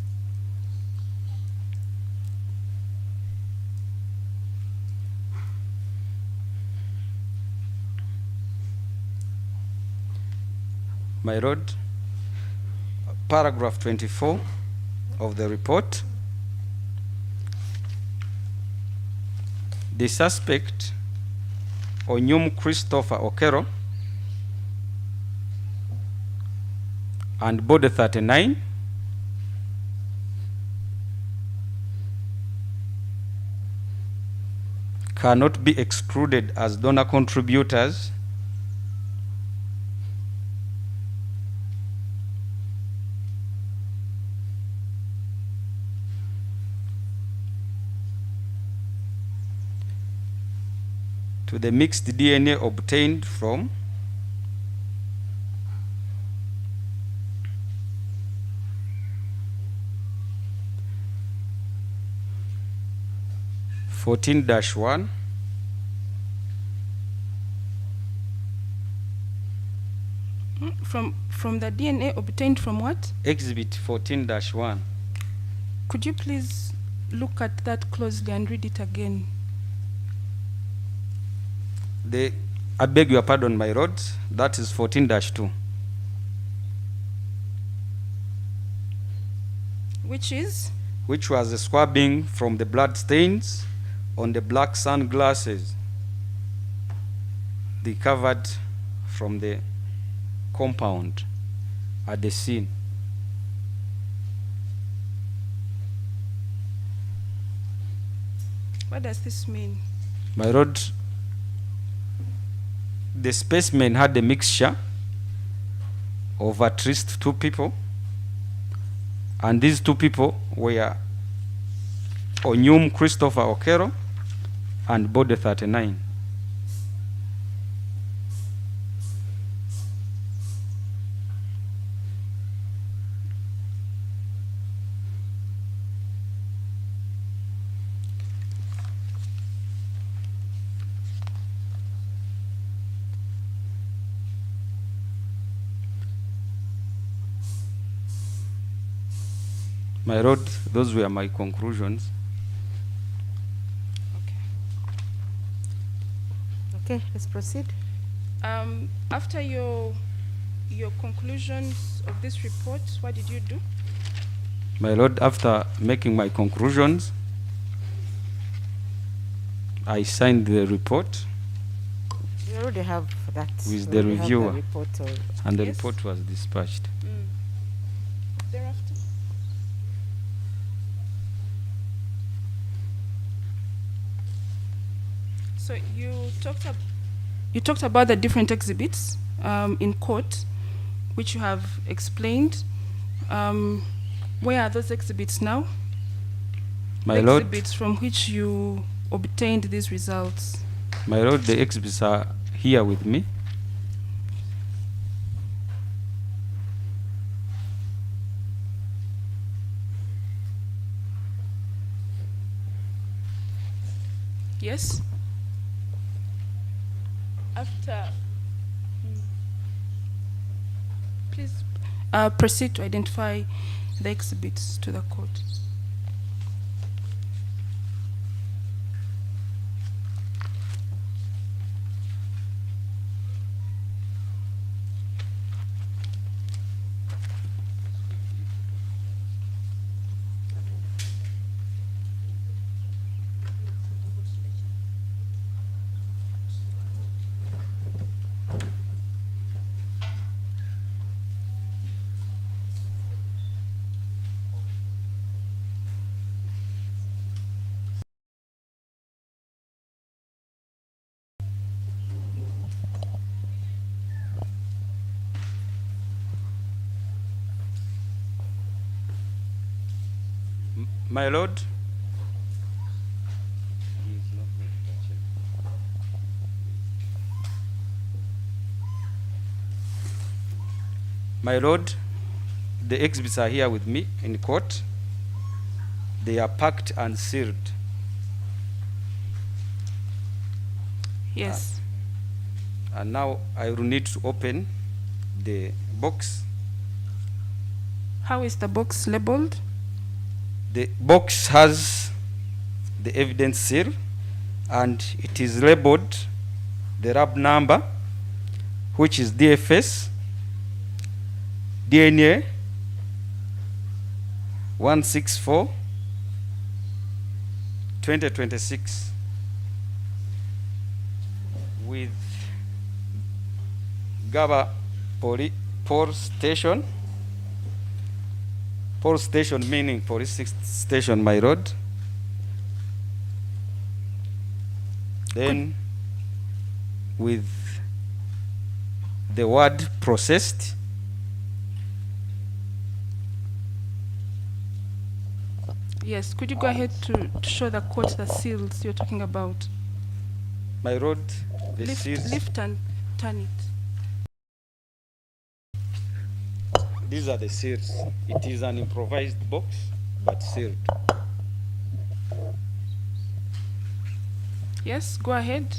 My lord, paragraph 24 of the report. The suspect, Onyum Christopher OKELLO, and body 39 cannot be excluded as donor contributors to the mixed DNA obtained from (14-1) From the DNA obtained from what? Exhibit 14-1. Could you please look at that closely and read it again? I beg your pardon, my lord. That is 14-2. Which is? Which was a swabbing from the blood stains on the black sunglasses recovered from the compound at the scene. What does this mean? My lord, the specimen had a mixture of at least 2 people, and these 2 people were Onyum Christopher OKELLO and Bode 39. My lord, those were my conclusions. Okay, let's proceed. After your conclusions of this report, what did you do? My lord, after making my conclusions, I signed the report You already have that. with You the already have reviewer, report, and the Yes. report was dispatched. Thereafter? So you talked about the different exhibits in court, which you have explained. Where are those exhibits now? My The lord, exhibits from which you obtained these results. my lord, the exhibits are here with me. Yes? After, please proceed to identify the exhibits to the court. My lord, my lord, the exhibits are here with me in court. They are packed and sealed. Yes. And now I will need to open the box. How is the box labeled? The box has the evidence seal, and it is labeled the lab number, which is DFS DNA 164 2026, with GABA police station meaning police station, my lord. Then with the word processed, Yes. Could you go ahead to show the court the seals you're talking about? My lord, the seals. Lift and turn it. These are the seals. It is an improvised box, but sealed. Yes, go ahead.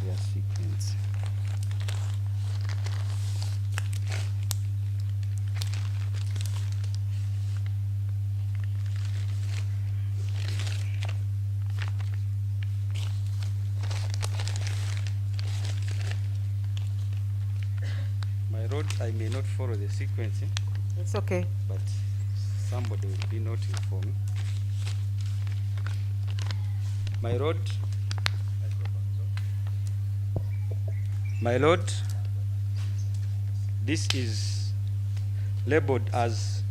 Their sequence. My lord, I may not follow the sequence, It's okay. but somebody will be noting for me. My lord, this is labeled as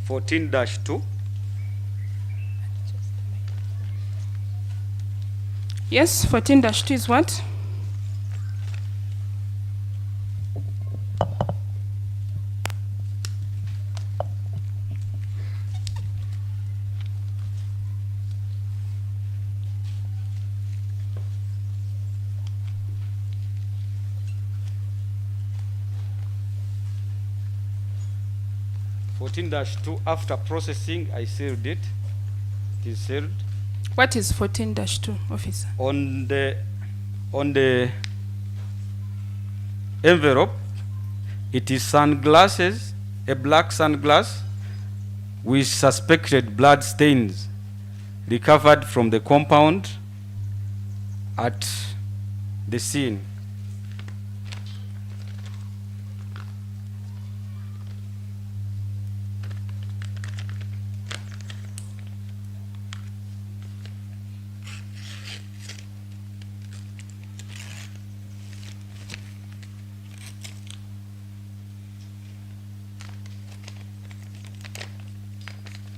14-2. Yes, 14-2 is what? After processing, I sealed it. It is sealed. What is 14-2, officer? On the envelope, it is sunglasses, a black sunglass with suspected blood stains recovered from the compound at the scene.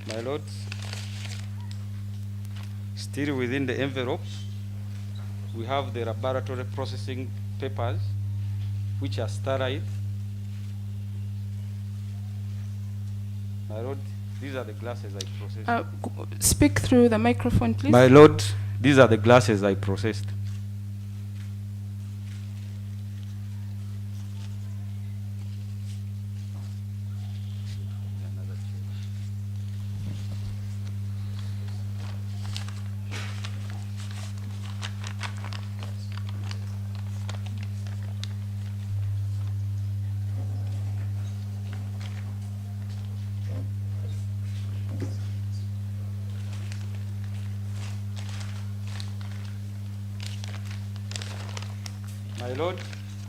My lords, still within the envelope, we have the laboratory processing papers, which are sterile. My lord, these are the glasses I processed. Speak through the microphone, please. My lord, these are the glasses I processed.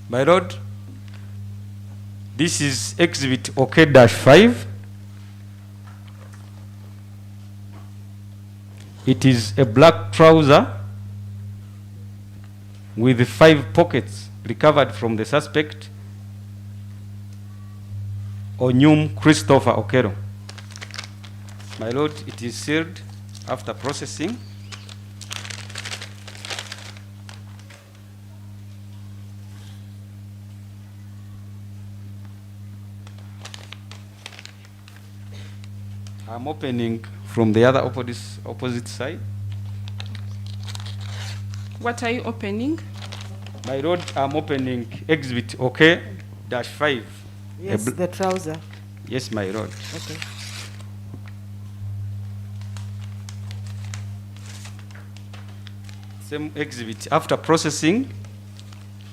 My lord, this is exhibit OK-5. It is a black trouser with 5 pockets recovered from the suspect, Onyum Christopher OKELLO. My lord, it is sealed after processing. I'm opening from the other opposite side. What are you opening? My lord, I'm opening exhibit OK-5. Yes, the trouser. Yes, my lord. Okay. Same exhibit. After processing,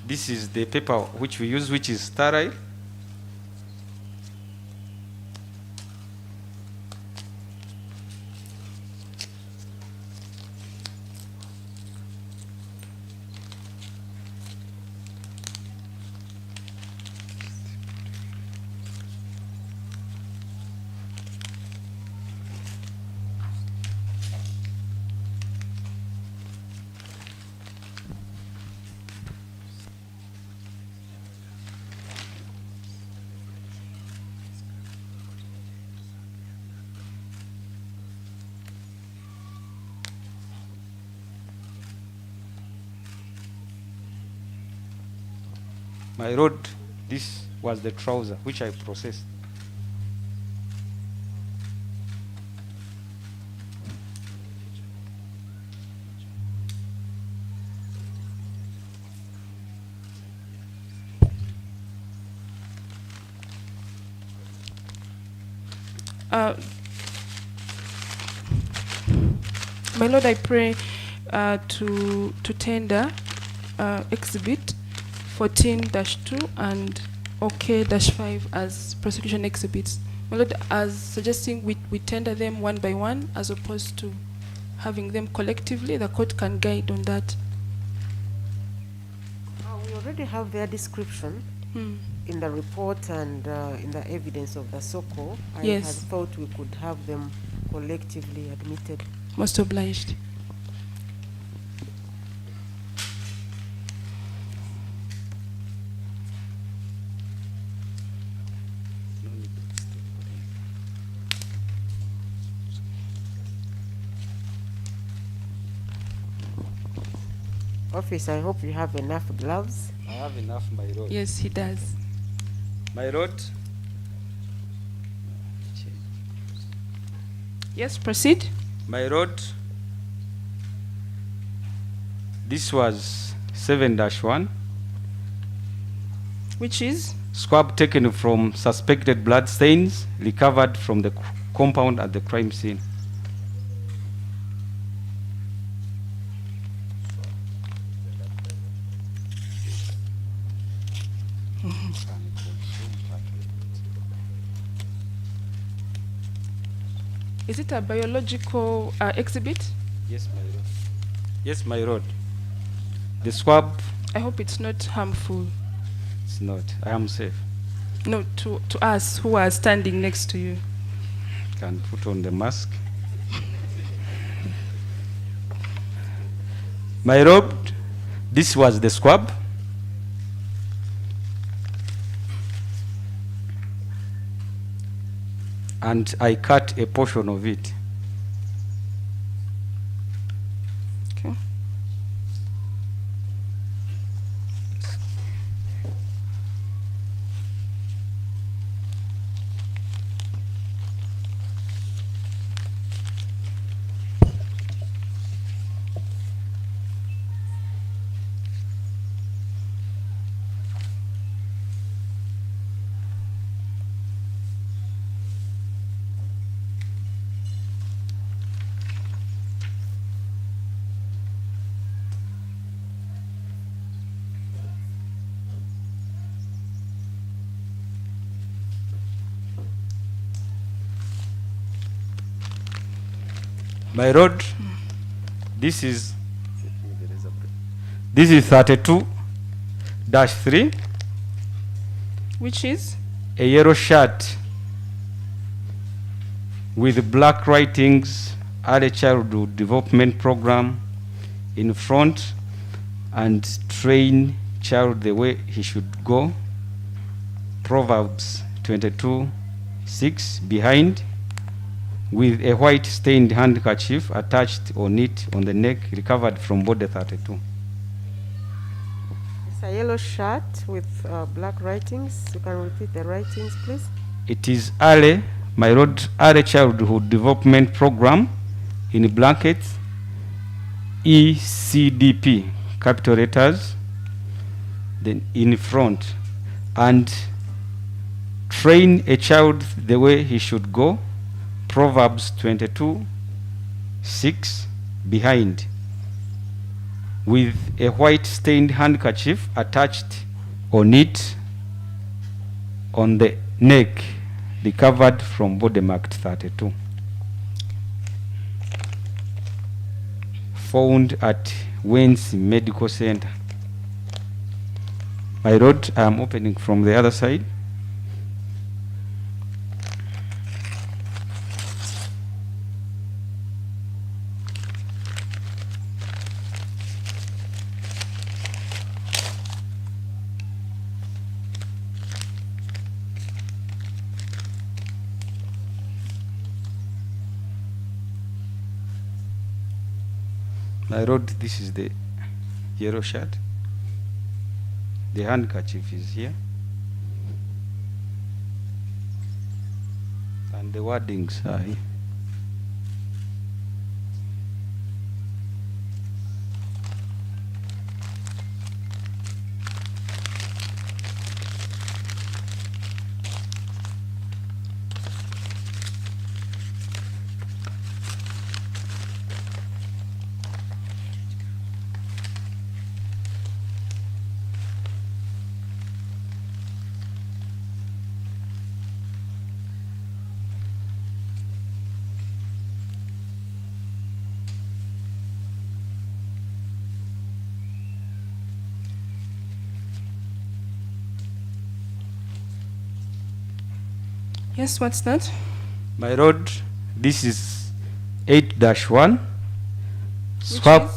this is the paper which we use, which is sterile. My lord, this was the trouser which I processed. My Lord, I pray to tender exhibit 14-2 and OK-5 as prosecution exhibits. My Lord, as suggesting we tender them one by one as opposed to having them collectively, the court can guide on that. We already have their description in the report and in the evidence of the SOCO. I Yes. had thought we could have them collectively admitted. Most obliged. Office, I hope you have enough gloves. I have enough, my lord. Yes, he does. My lord, Yes, proceed. my lord, this was 7-1. Which is? Swab taken from suspected blood stains recovered from the compound at the crime scene. Is it a biological exhibit? Yes, my lord. Yes, my lord. The swab, I hope it's not harmful. it's not. I am safe. No, to us who are standing next to you. Can put on the mask. My lord, this was the swab. And I cut a portion of it. Okay. My lord, this is 32-3, Which is? a yellow shirt with black writings, early childhood development program in front, and train child the way he should go. Proverbs 22:6 behind, with a white stained handkerchief attached on it on the neck, recovered from body 32. It's a yellow shirt with black writings. You can repeat the writings, please. It is early, my lord, early childhood development program in blankets, ECDP, capital letters, then in front, and train a child the way he should go. Proverbs 22:6 behind, with a white stained handkerchief attached on it on the neck, recovered from body marked 32. Found at Wayne's Medical Center. My lord, I am opening from the other side. My lord, this is the yellow shirt. The handkerchief is here. And the wordings are here. Yes, what's that? My road, this is 8-1 swab.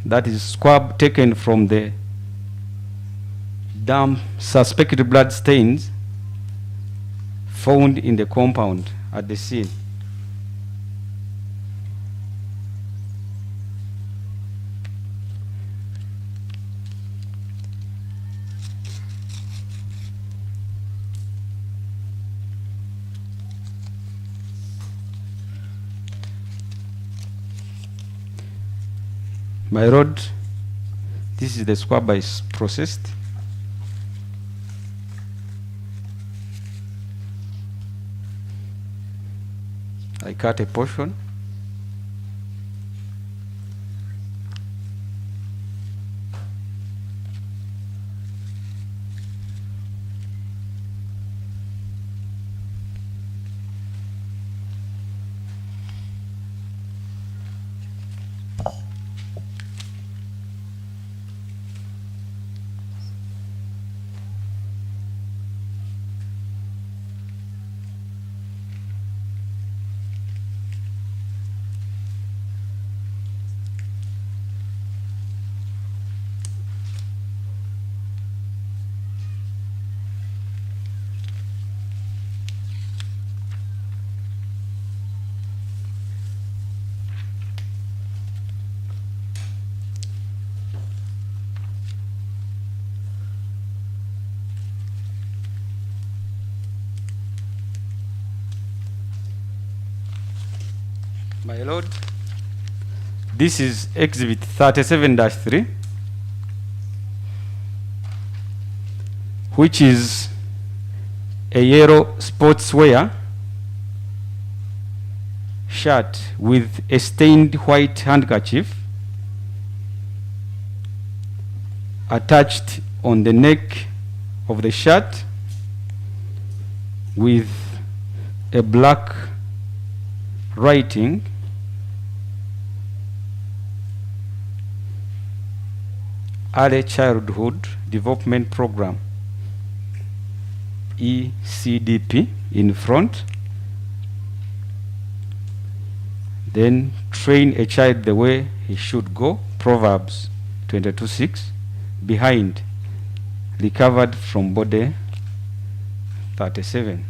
That is swab taken from the suspected blood stains found in the compound at the scene. My road, this is the swab is processed. I cut a portion. My lord, this is exhibit 37-3, which is a yellow sportswear shirt with a stained white handkerchief attached on the neck of the shirt with a black writing Early Childhood Development Program, ECDP, in front. Then train a child the way he should go, Proverbs 22:6. Behind, recovered from body 37.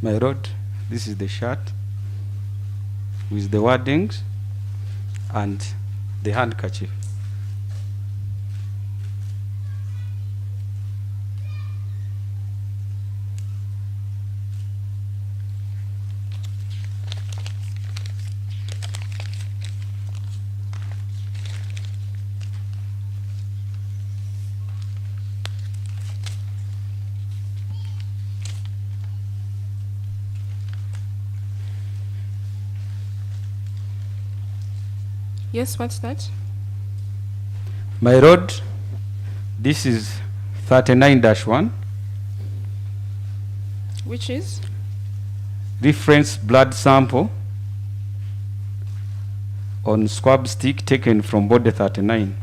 My road, this is the shirt with the wordings and the handkerchief. Yes, what's that? My road, this is 39-1. Which is? Reference blood sample on swab stick taken from body 39.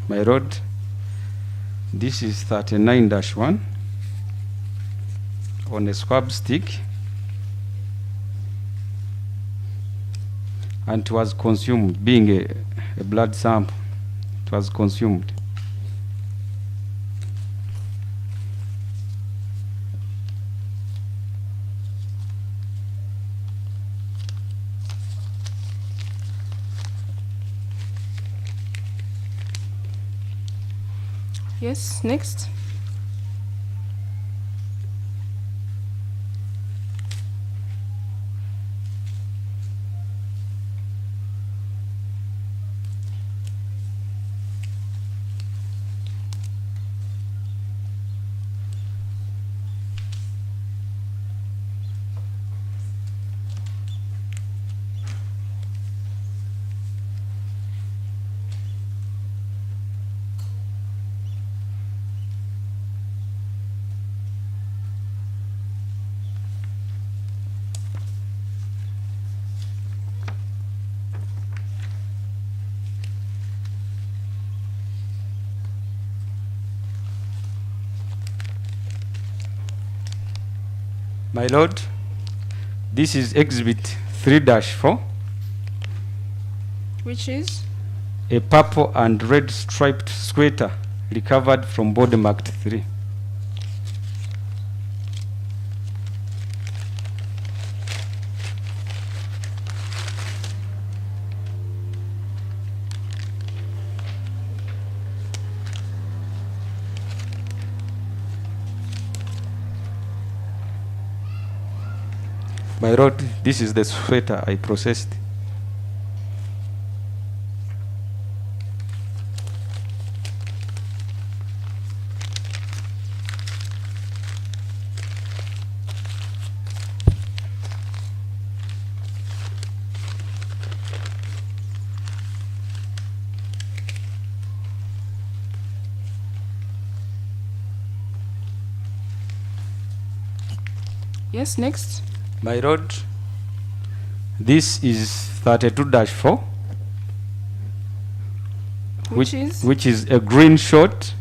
My lord, this is 39-1 on a swab stick, and it was consumed, being a blood sample. It was consumed. Yes, next. My lord, this is exhibit 3-4. Which is? A purple and red striped sweater recovered from body marked 3. My lord, this is the sweater I processed. Yes, next. My lord, this is 32-4, Which is? which is a green short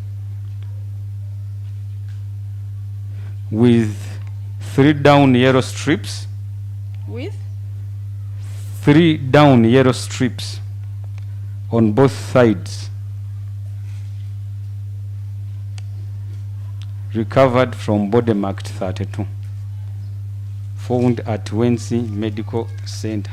with 3 down yellow strips. With? 3 down yellow strips on both sides. Recovered from body marked 32. Found at Wensi Medical Center.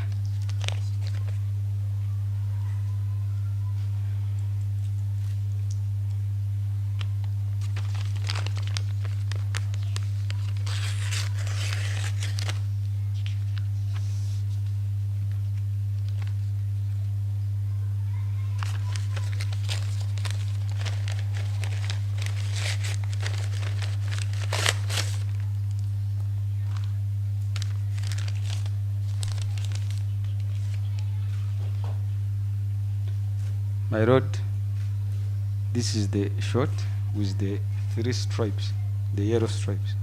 My lord, this is the short with the 3 stripes, the yellow stripes.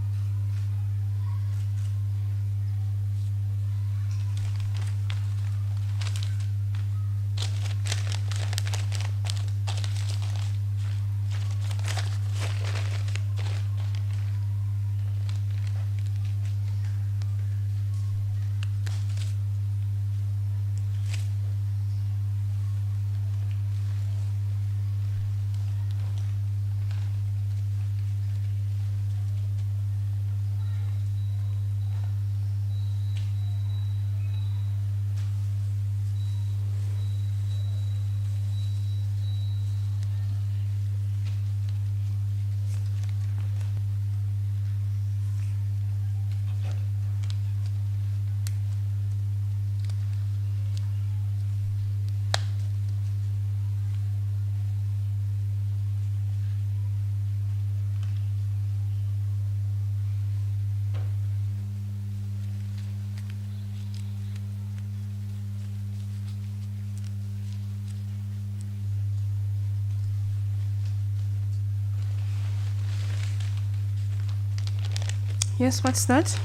Yes, what's that?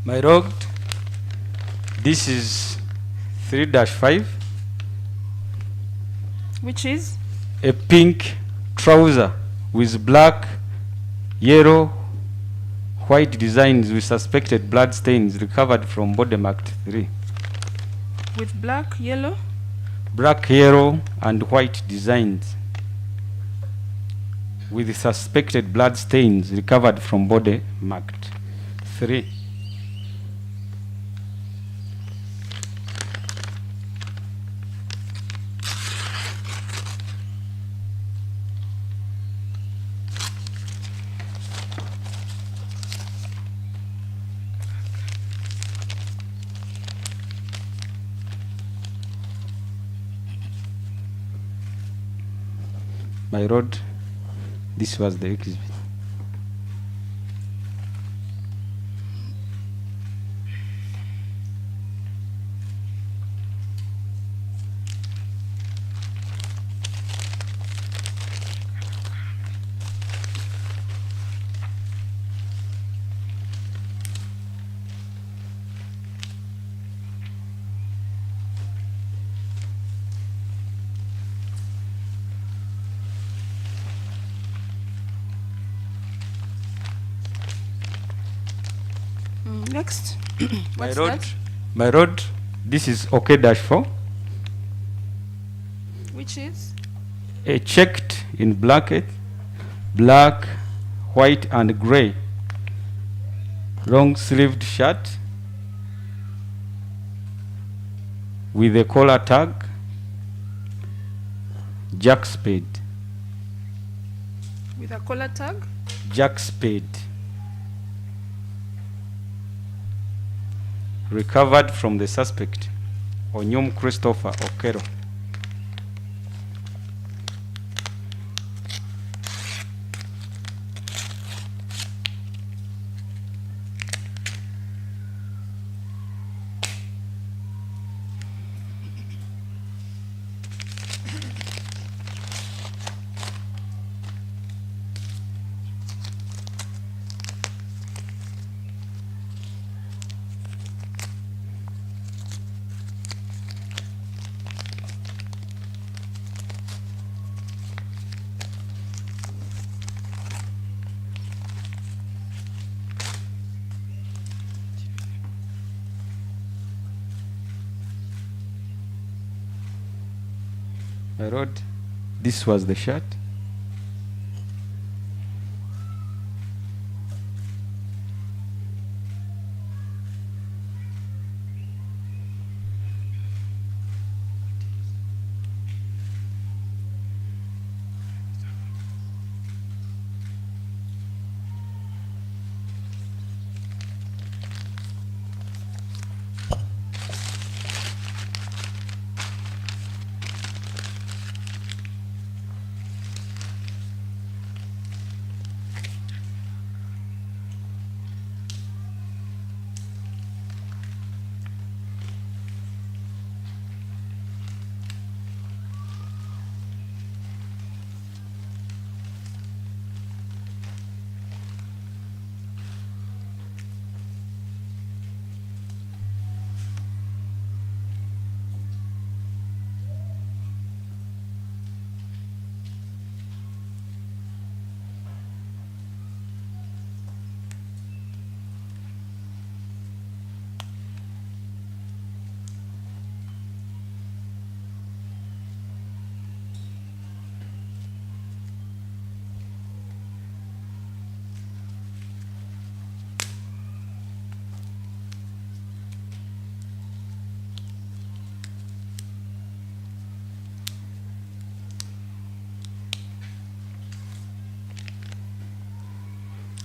My road, this is 3-5. Which is? A pink trouser with black, yellow, white designs with suspected blood stains recovered from body marked 3. With black, yellow? Black, yellow, and white designs with suspected blood stains recovered from body marked 3. My road, this was the exhibit. Next. What's that? My road, this is OK-4. Which is? A checked in black, white, and gray, long-sleeved shirt with a collar tag, jack spade. With a collar tag? Jack spade. Recovered from the suspect, Onyum Christopher OKELLO. My road, this was the shirt.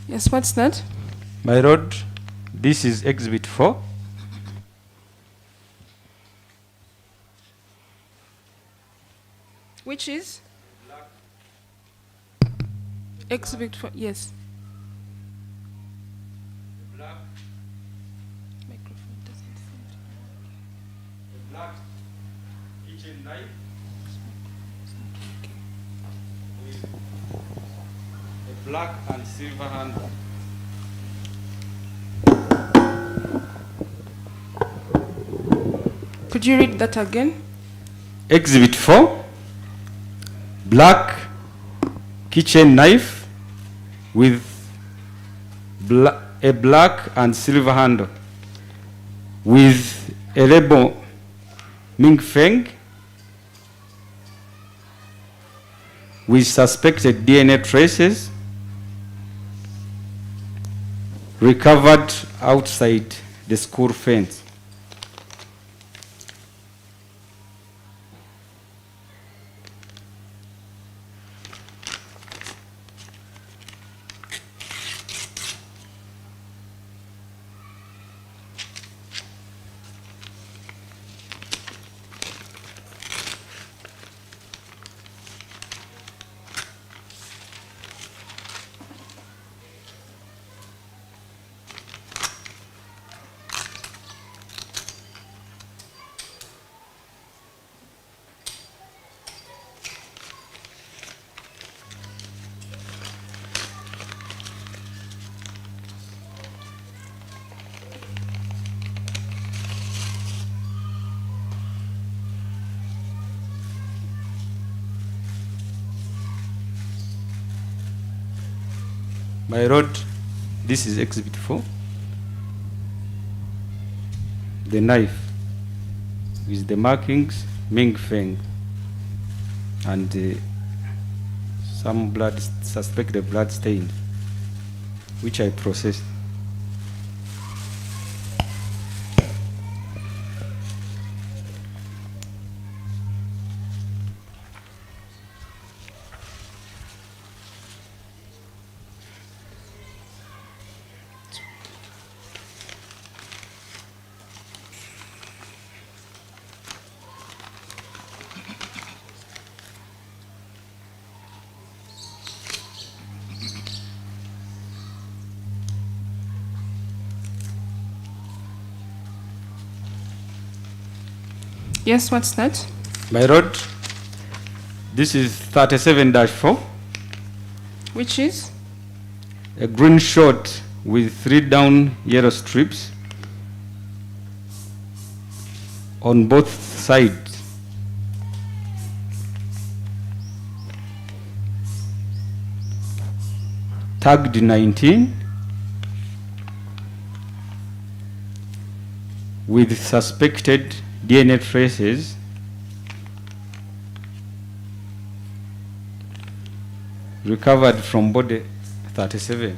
Yes, what's that? My road, this is exhibit 4. Which is? Exhibit 4, yes. Black. Microphone doesn't seem to A black kitchen knife with a black and silver handle. Could you read that again? Exhibit 4, black kitchen knife with a black and silver handle with a label Ming Feng with suspected DNA traces recovered outside the school fence. My road, this is exhibit 4. The knife with the markings Ming Feng and some blood, suspected blood stain, which I processed. Yes, what's that? My road, this is 37-4. Which is? A green short with 3 down yellow strips on both sides. Tagged 19 with suspected DNA traces recovered from body 37.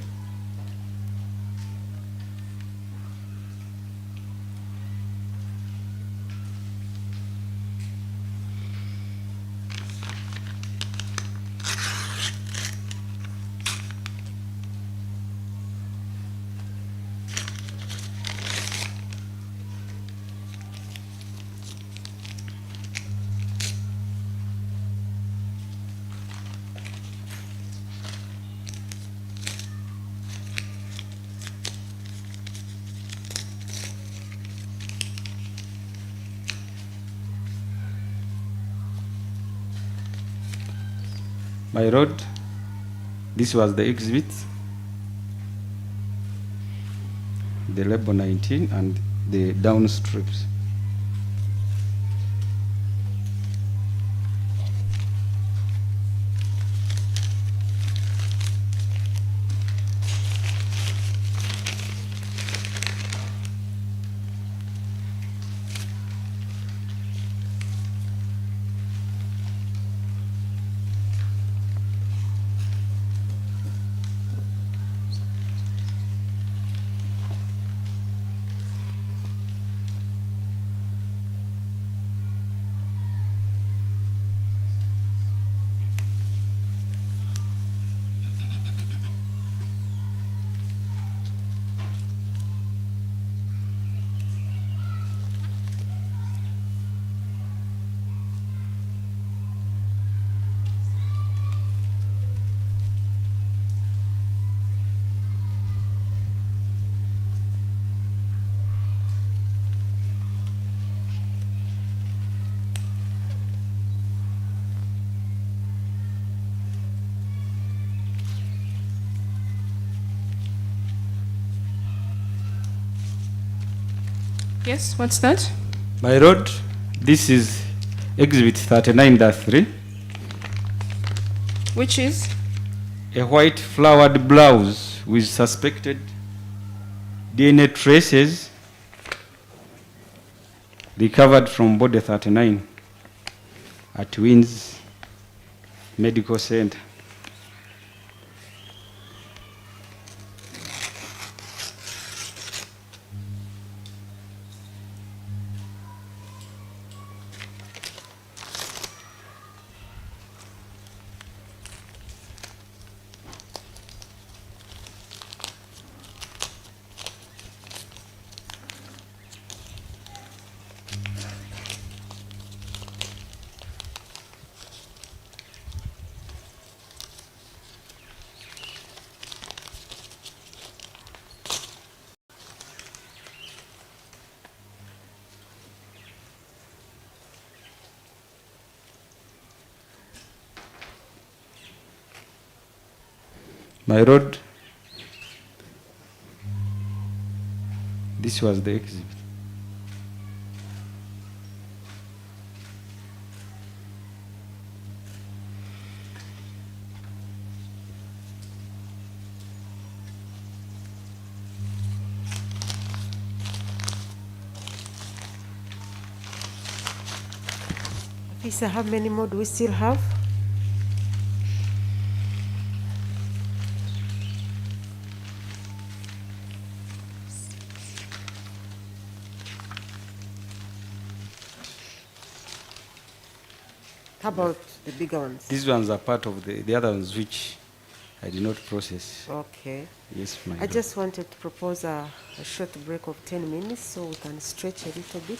My road, this was the exhibit, the label 19 and the down strips. Yes, what's that? My road, This is exhibit 39-3. Which is? A white flowered blouse with suspected DNA traces recovered from body 39 at Wins Medical Center. My lord, this was the exhibit. Officer, how many more do we still have? How about the bigger ones? These ones are part of the other ones which I did not process. Okay. Yes, my I lord. just wanted to propose a short break of 10 minutes so we can stretch a little bit.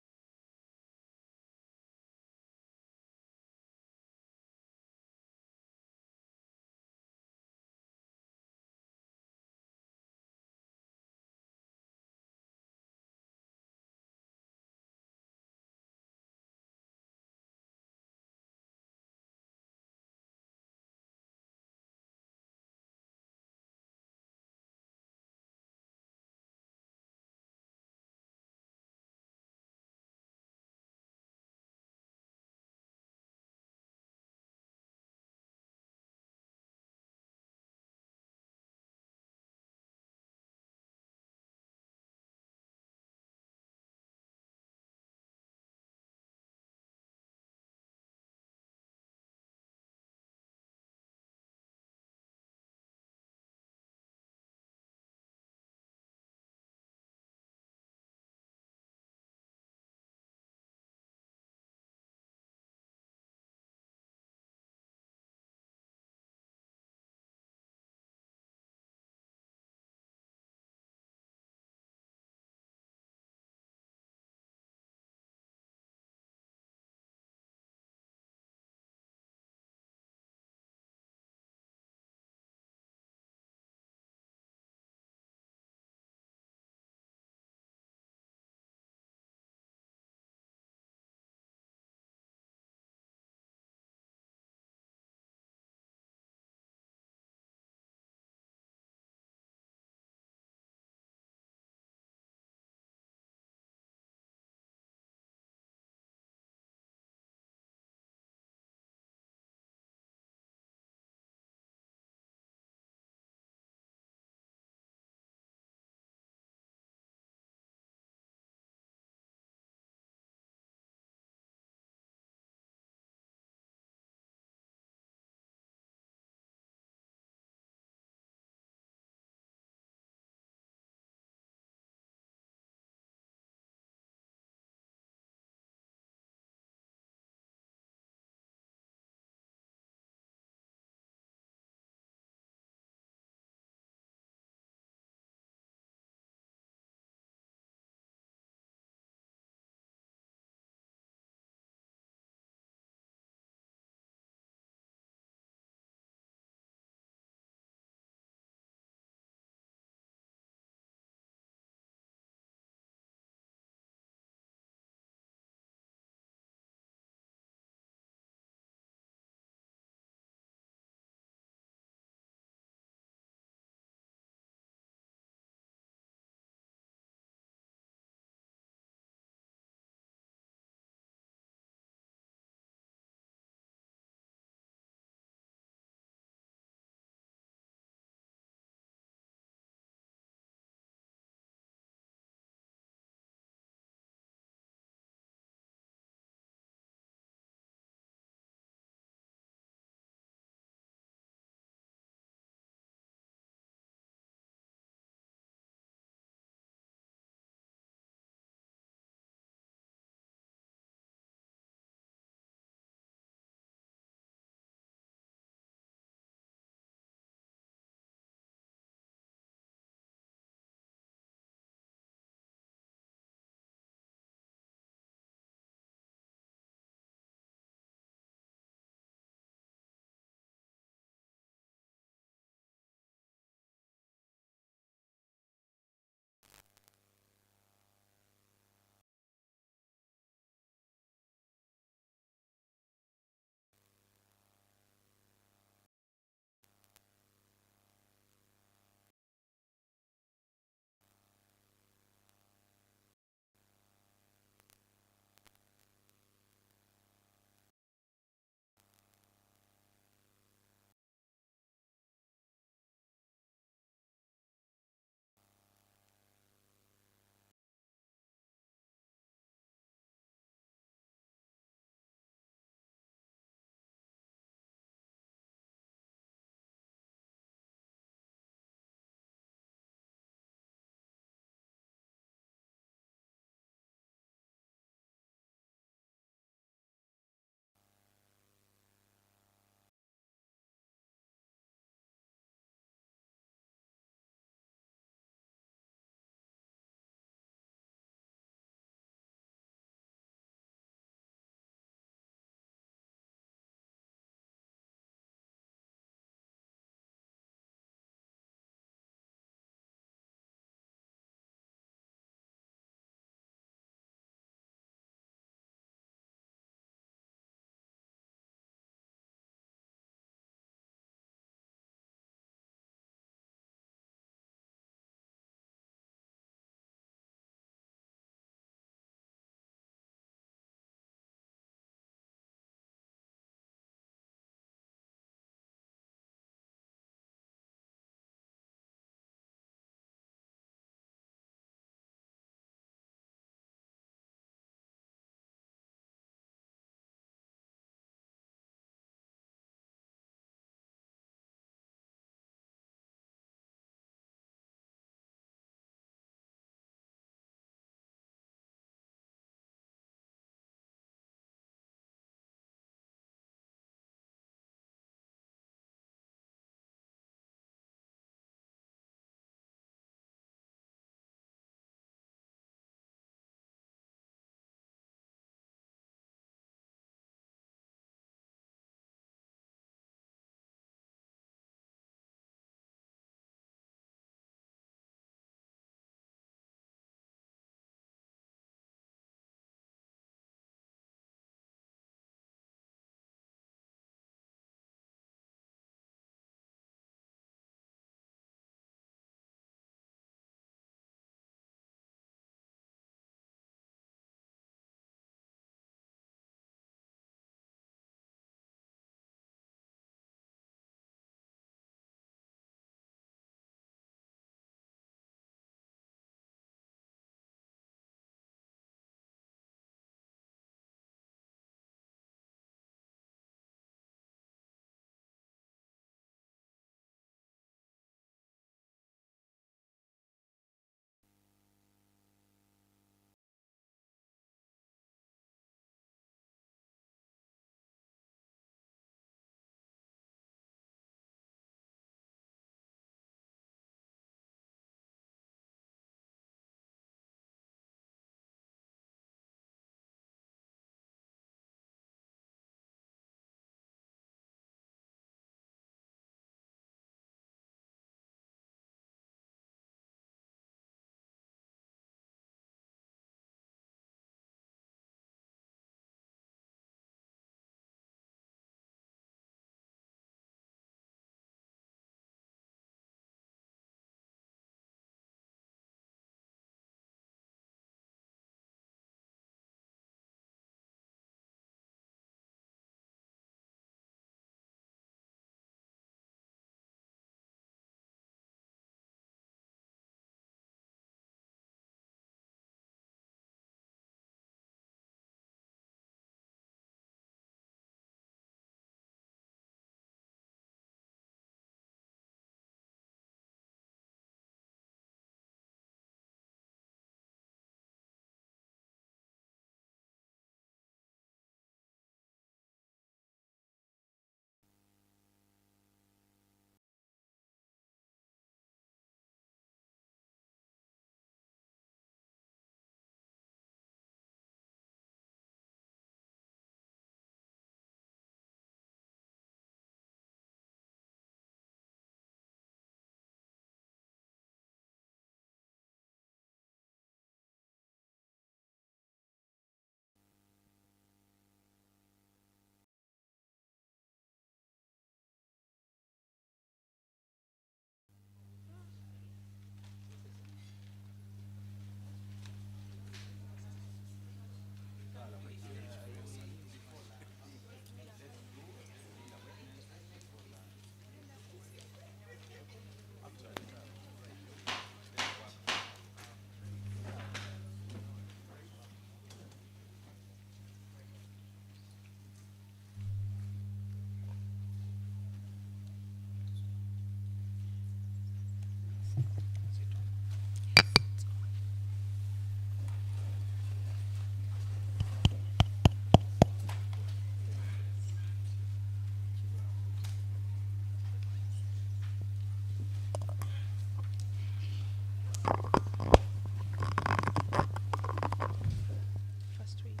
First wait.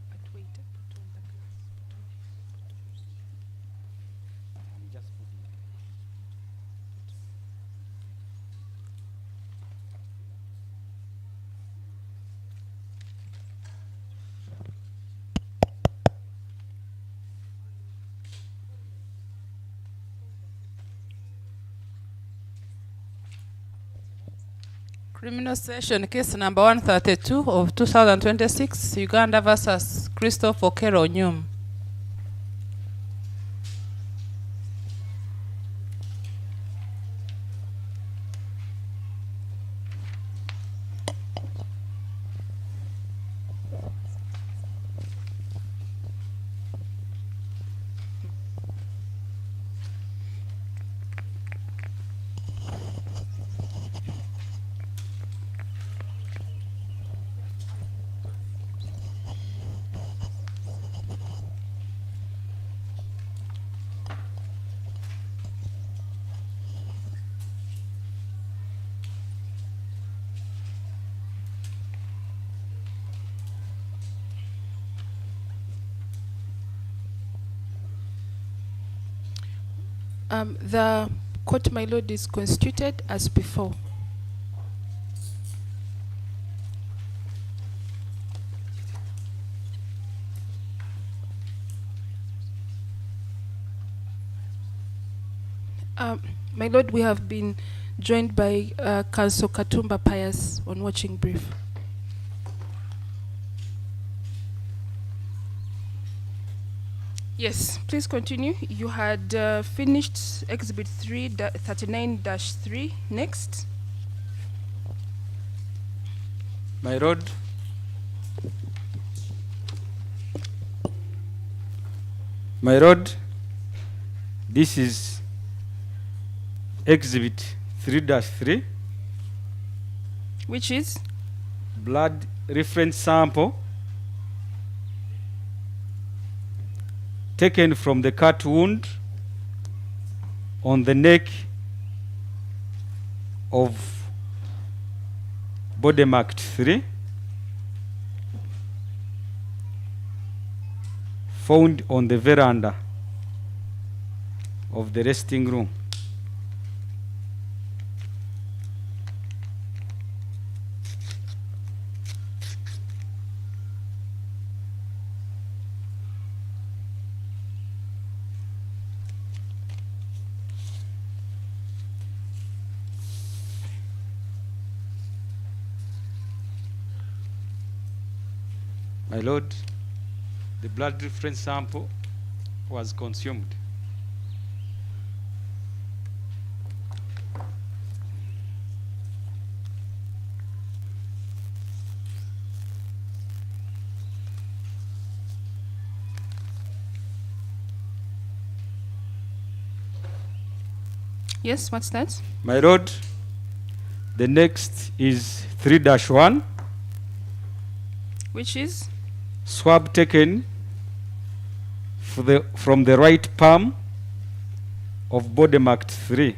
But wait, put on the glass. Criminal Session Case number 132 of 2026, Uganda versus Christopher OKELLO Nyum. The court, my lord, is constituted as before. My lord, we have been joined by Counsel Katumba Pius on watching brief. Yes, please continue. You had finished Exhibit 39-3. Next. My lord, this is Exhibit 3-3, Which is? blood reference sample taken from the cut wound on the neck of body marked 3, found on the veranda of the resting room. My lord, the blood reference sample was consumed. Yes, what's that? My lord, the next is 3-1, Which is? swab taken from the right palm of body marked 3.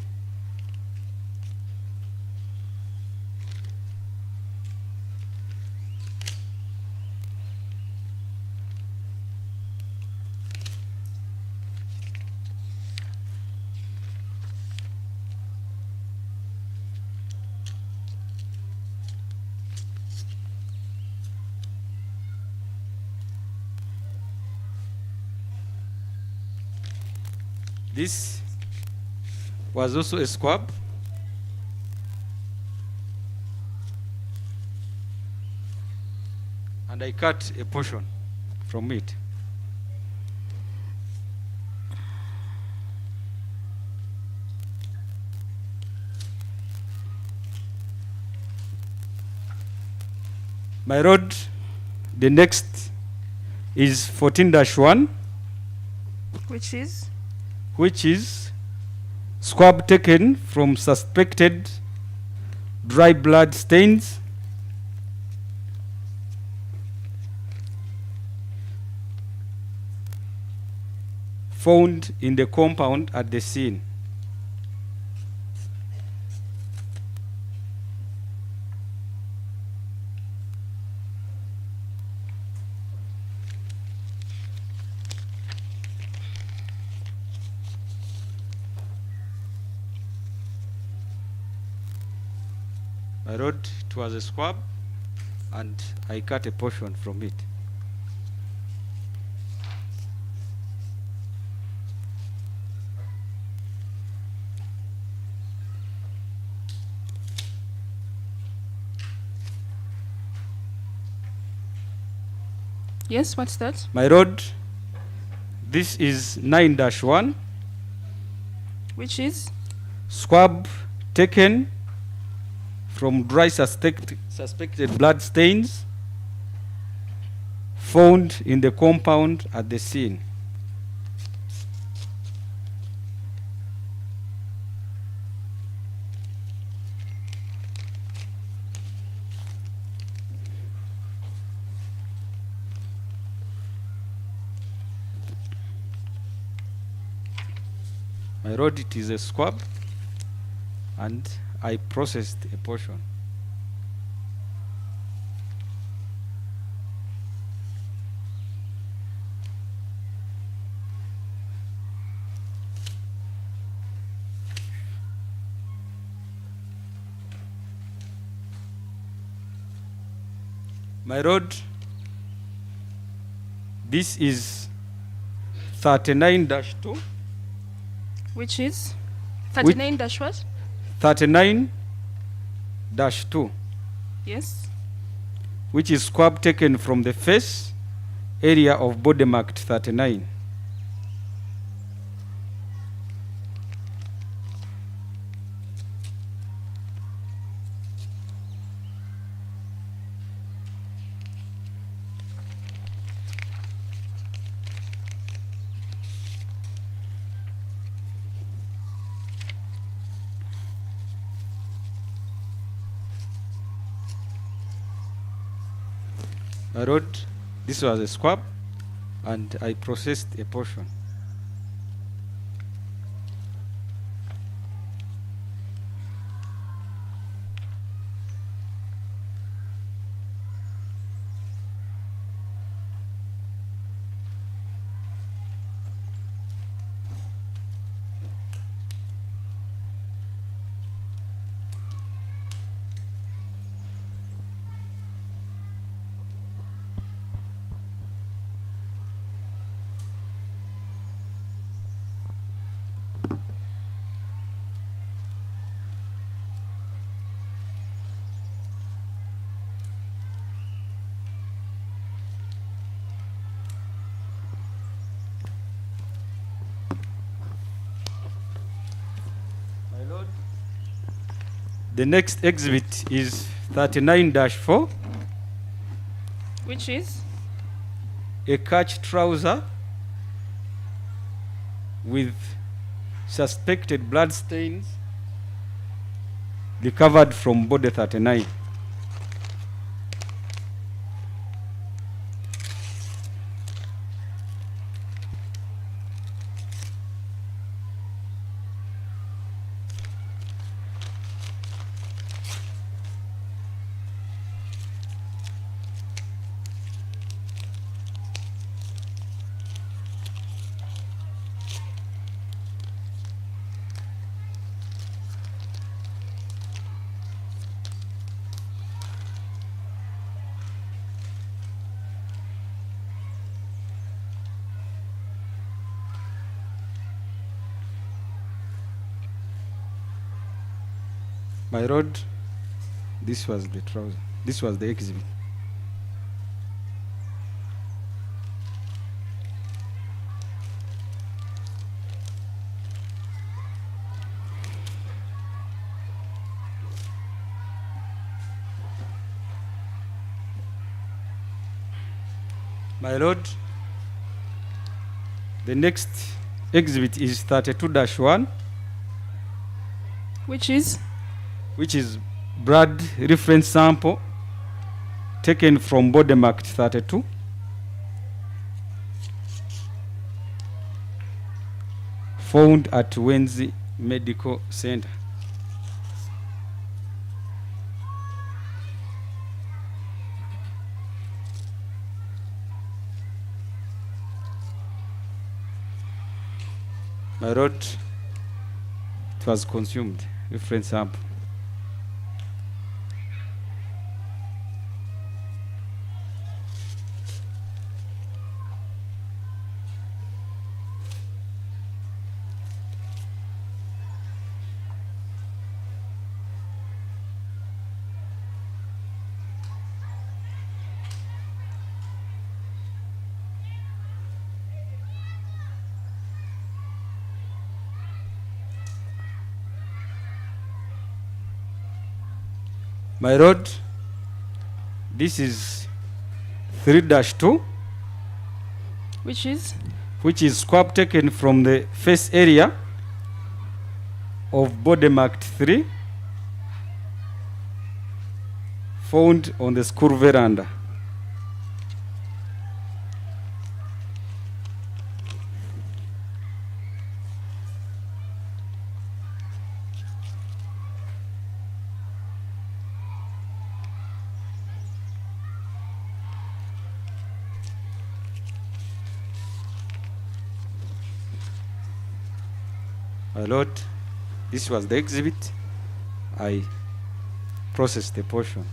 This was also a swab. And I cut a portion from it. My lord, the next is 14-1. Which is? Swab taken from suspected dry blood stains found in the compound at the scene. My lord, it was a swab, and I cut a portion from it. Yes, what's that? My lord, this is 9-1. Which is? Swab taken from dry suspected blood stains found in the compound at the scene. I wrote it is a swab, and I processed a portion. My road, this is 39-2. Which is? 39 dash what? 39-2. Yes. Which is swab taken from the face area of body marked 39. I wrote this was a swab, and I processed a portion. The next exhibit is 39-4. Which is? A catch trouser with suspected blood stains recovered from body 39. My road, this was the trouser. This was the exhibit. My lord, the next exhibit is 32-1. Which is? Which is blood reference sample taken from body marked 32. Found at Wenzi Medical Center. My road, it was consumed, reference sample. My lord, this is 3-2, Which is? which is swab taken from the face area of body marked 3, found on the school veranda. My lord, this was the exhibit. I processed the portion.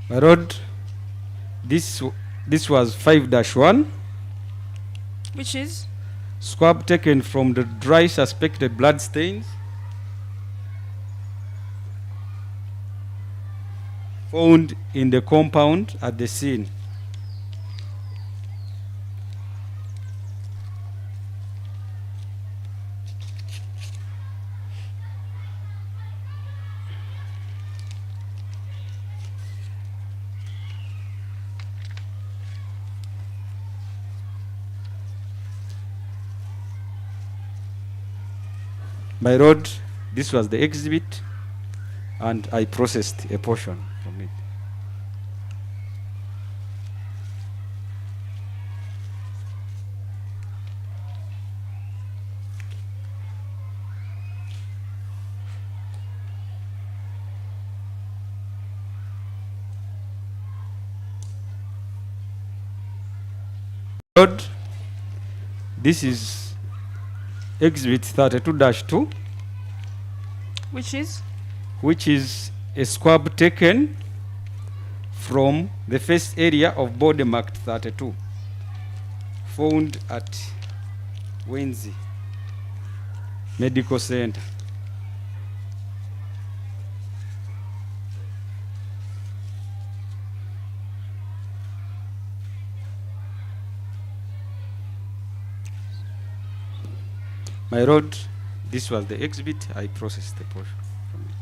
My lord, this was 5-1. Which is? Swab taken from the dry suspected blood stains found in the compound at the scene. My lord, this was the exhibit, and I processed a portion from it. Lord, this is exhibit 32-2, Which is? which is a swab taken from the face area of body marked 32, found at Wenzi Medical Center. My lord, this was the exhibit. I processed the portion from it.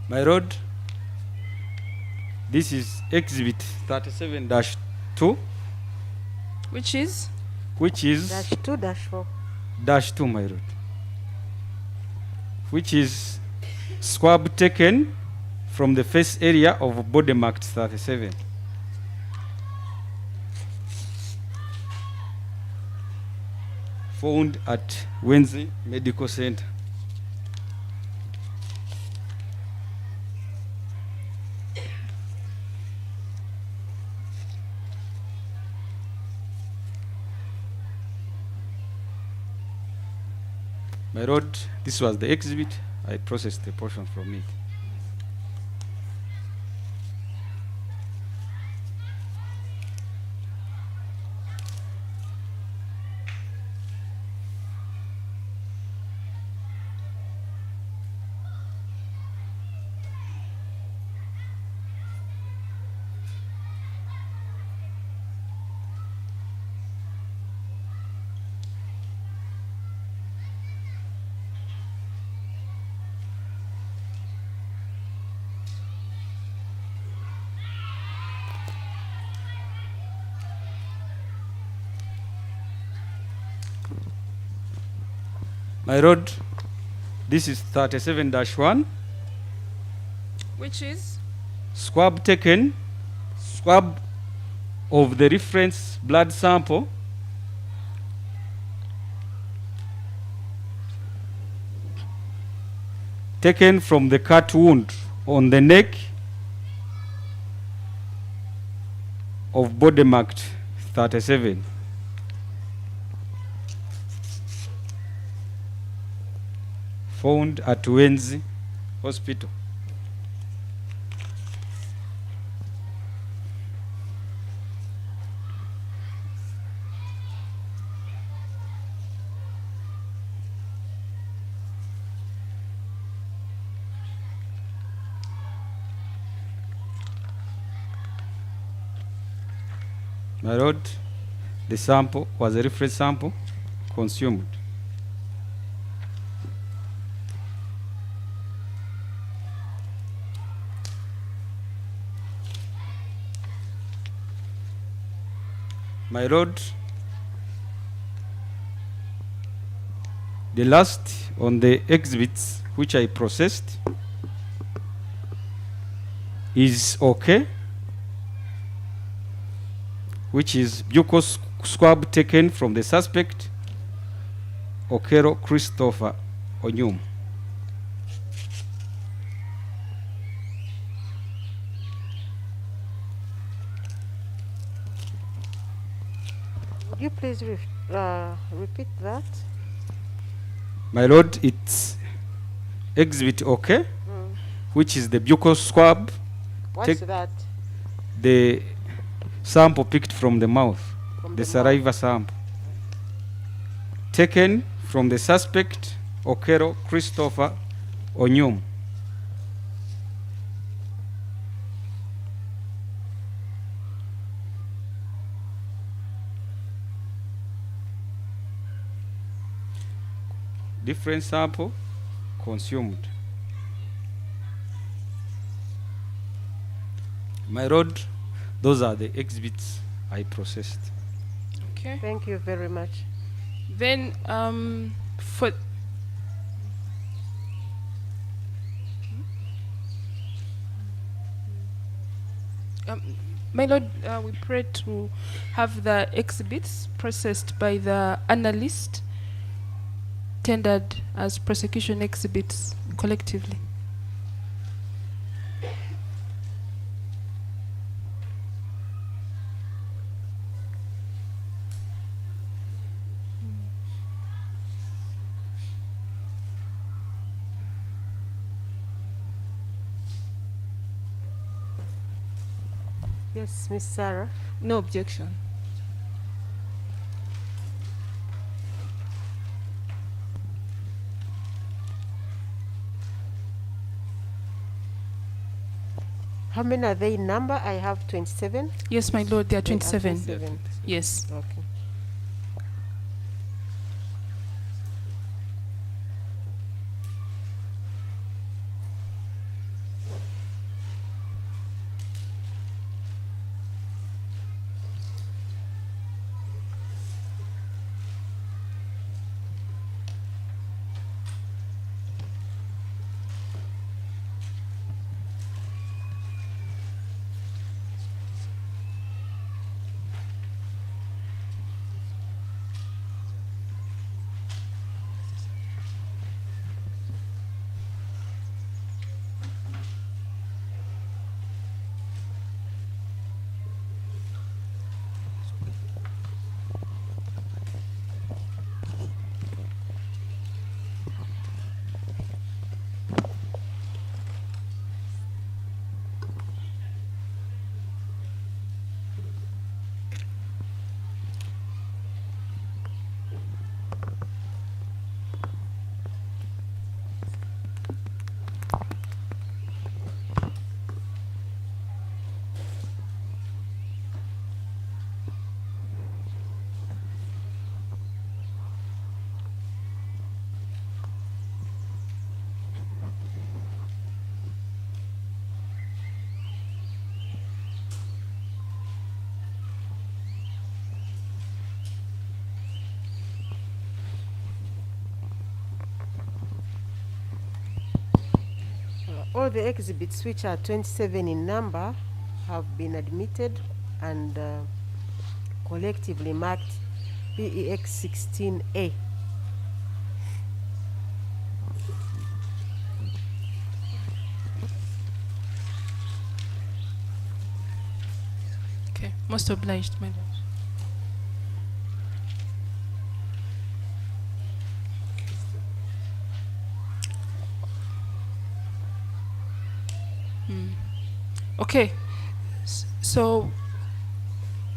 My lord, this is exhibit 37-2, Which is? which is -2-4. -2, my lord, which is swab taken from the face area of body marked 37, found at Wenzi Medical Center. My lord, this was the exhibit. I processed a portion from it. My lord, this is 37-1, Which is? swab of the reference blood sample taken from the cut wound on the neck of body marked 37. Found at Wenzi Hospital. My lord, the sample was a reference sample consumed. My lord, the last on the exhibits which I processed is okay, which is buccal swab taken from the suspect, OKELLO Christopher Onyum. Would you please repeat that? My lord, it's exhibit okay, which is the buccal swab. What's that? The sample picked from the mouth, From the the saliva sample. Taken from the suspect, OKELLO Christopher Onyum. Different sample consumed. My lord, those are the exhibits I processed. Okay. Thank you very much. Then for my lord, we pray to have the exhibits processed by the analyst tendered as prosecution exhibits collectively. Yes, Miss Sarah. No objection. How many are they in number? I have 27. Yes, my lord, there are They are 27. 27. Yes. Okay. All the exhibits, which are 27 in number, have been admitted and collectively marked PEX 16A. Most obliged, my lord. Okay, so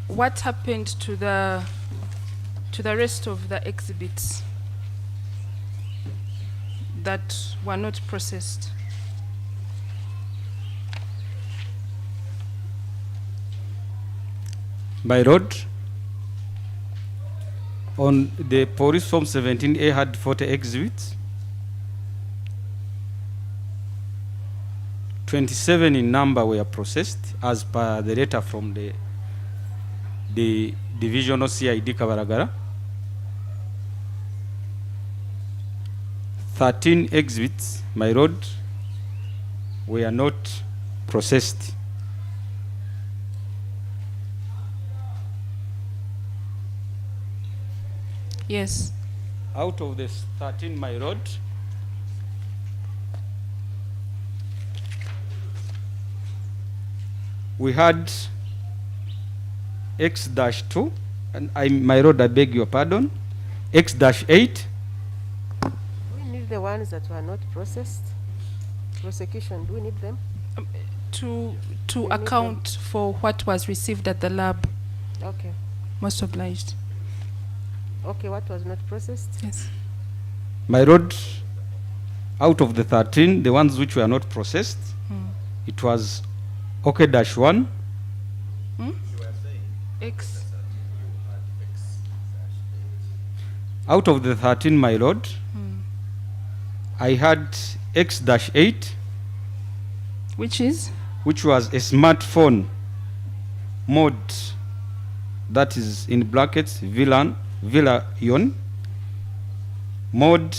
what happened to the rest of the exhibits that were not processed? By road, on the police form 17A had 40 exhibits. 27 in number were processed as per the data from the divisional CID Kabaragara. 13 exhibits, my road, were not processed. Yes. Out of this 13, my road, we had X-2, and my road, I beg your pardon, X-8. We need the ones that were not processed. Prosecution, do we need them? To account for what was received at the lab. Okay. Most obliged. Okay, what was not processed? Yes. My road, out of the 13, the ones which were not processed, it was OK-1. X. Out of the 13, my lord, I had X-8, Which is? which was a smartphone mode, that is in brackets, Villion, mode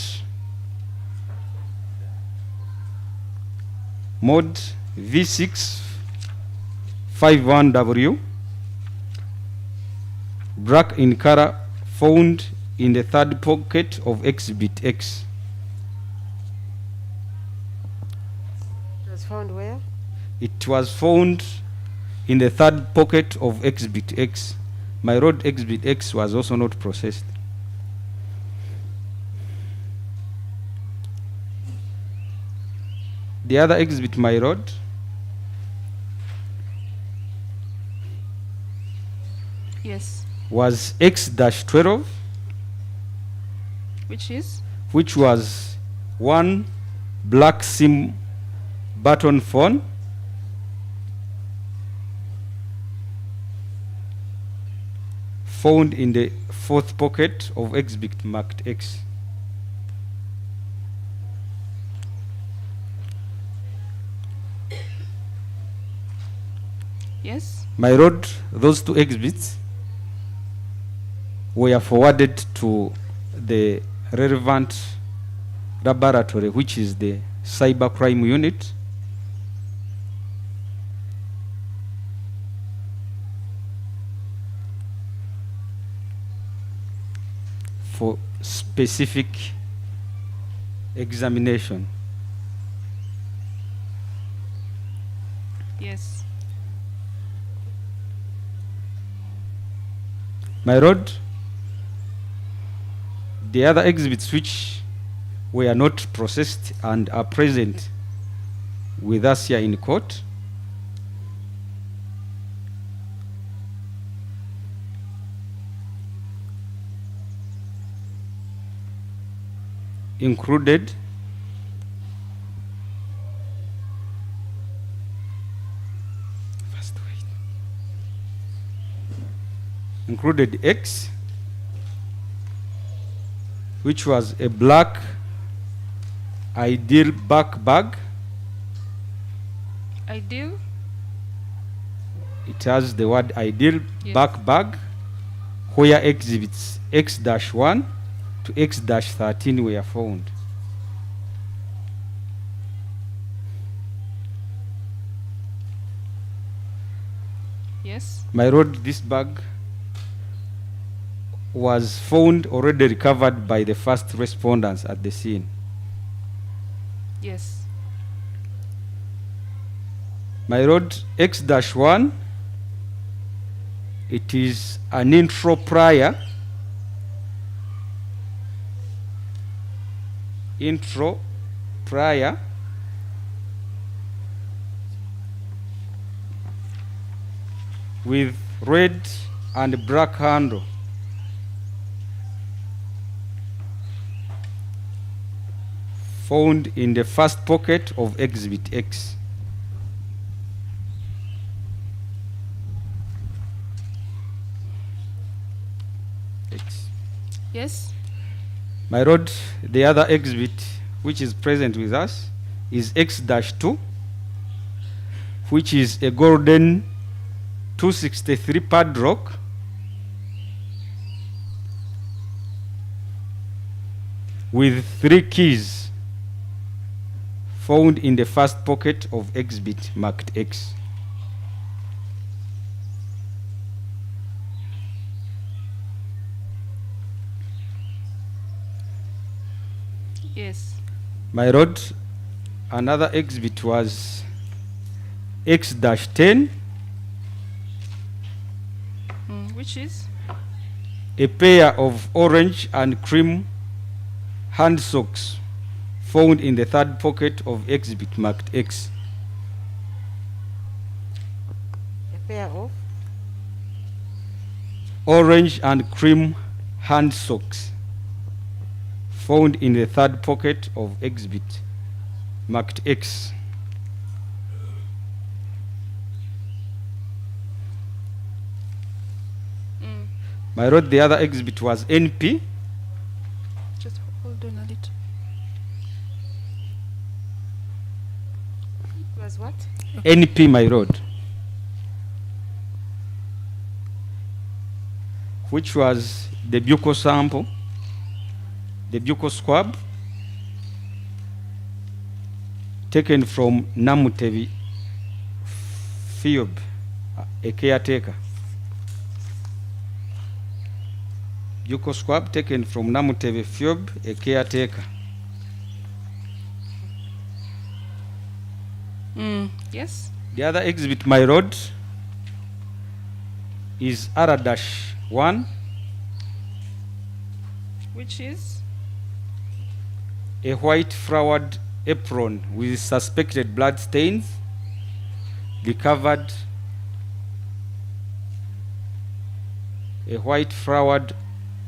V651W, black in color, found in the third pocket of exhibit X. It was found where? It was found in the third pocket of exhibit X. My road exhibit X was also not processed. The other exhibit, my road, Yes. was X-12, Which is? which was one black SIM button phone, found in the fourth pocket of exhibit marked X. Yes. My road, those two exhibits were forwarded to the relevant laboratory, which is the cybercrime unit, for specific examination. Yes. My road, the other exhibits which were not processed and are present with us here in court included X, which was a black Ideal back bag. Ideal? It has the word Ideal Yes. back bag, where exhibits X-1 to X-13 were found. Yes. My road, this bag was found already recovered by the first responders at the scene. Yes. My road, X-1 It is an intro prior. With red and black handle. Found in the first pocket of Exhibit X. Yes. My lord, the other exhibit which is present with us is X-2, which is a golden 263 padlock with 3 keys found in the first pocket of exhibit marked X. Yes. My lord, another exhibit was X-10, Which is? a pair of orange and cream hand socks found in the third pocket of exhibit marked X. A pair of? Orange and cream hand socks found in the third pocket of exhibit marked X. My lord, the other exhibit was NP. Just hold on a little. It was what? NP, my lord, which was the buccal sample, the buccal swab taken from Namutevi Fiob, a caretaker. Buccal swab taken from Namutevi Fiob, a caretaker. Yes. The other exhibit, my lord, is R-1, Which is? a white flowered apron with suspected blood stains recovered. A white flowered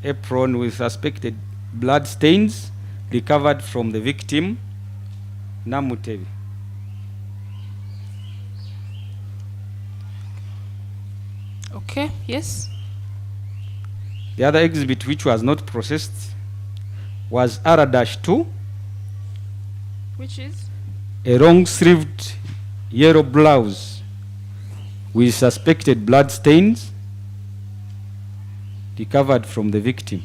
apron with suspected blood stains recovered from the victim, Namutevi. Okay. Yes. The other exhibit which was not processed was R-2, Which is? a long-sleeved yellow blouse with suspected blood stains recovered from the victim,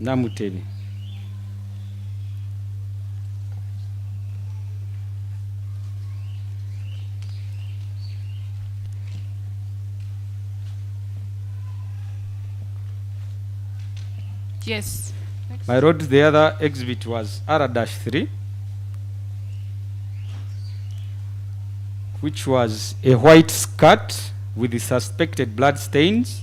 Namutevi. Yes. Next. My lord, the other exhibit was R-3, which was a white skirt with the suspected blood stains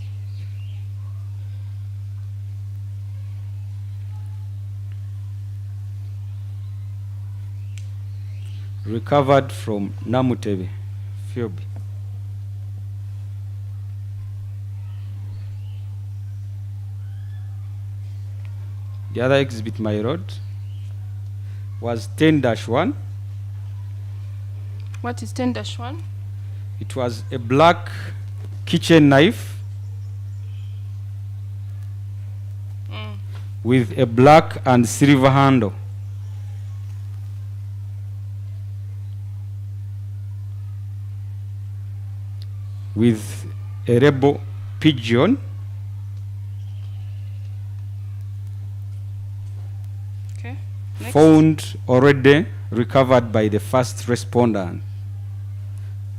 recovered from Namutevi Fiob. The other exhibit, my lord, was 10-1. What is 10-1? It was a black kitchen knife with a black and silver handle. With a rebel pigeon. Okay. Next. Found already recovered by the first respondent.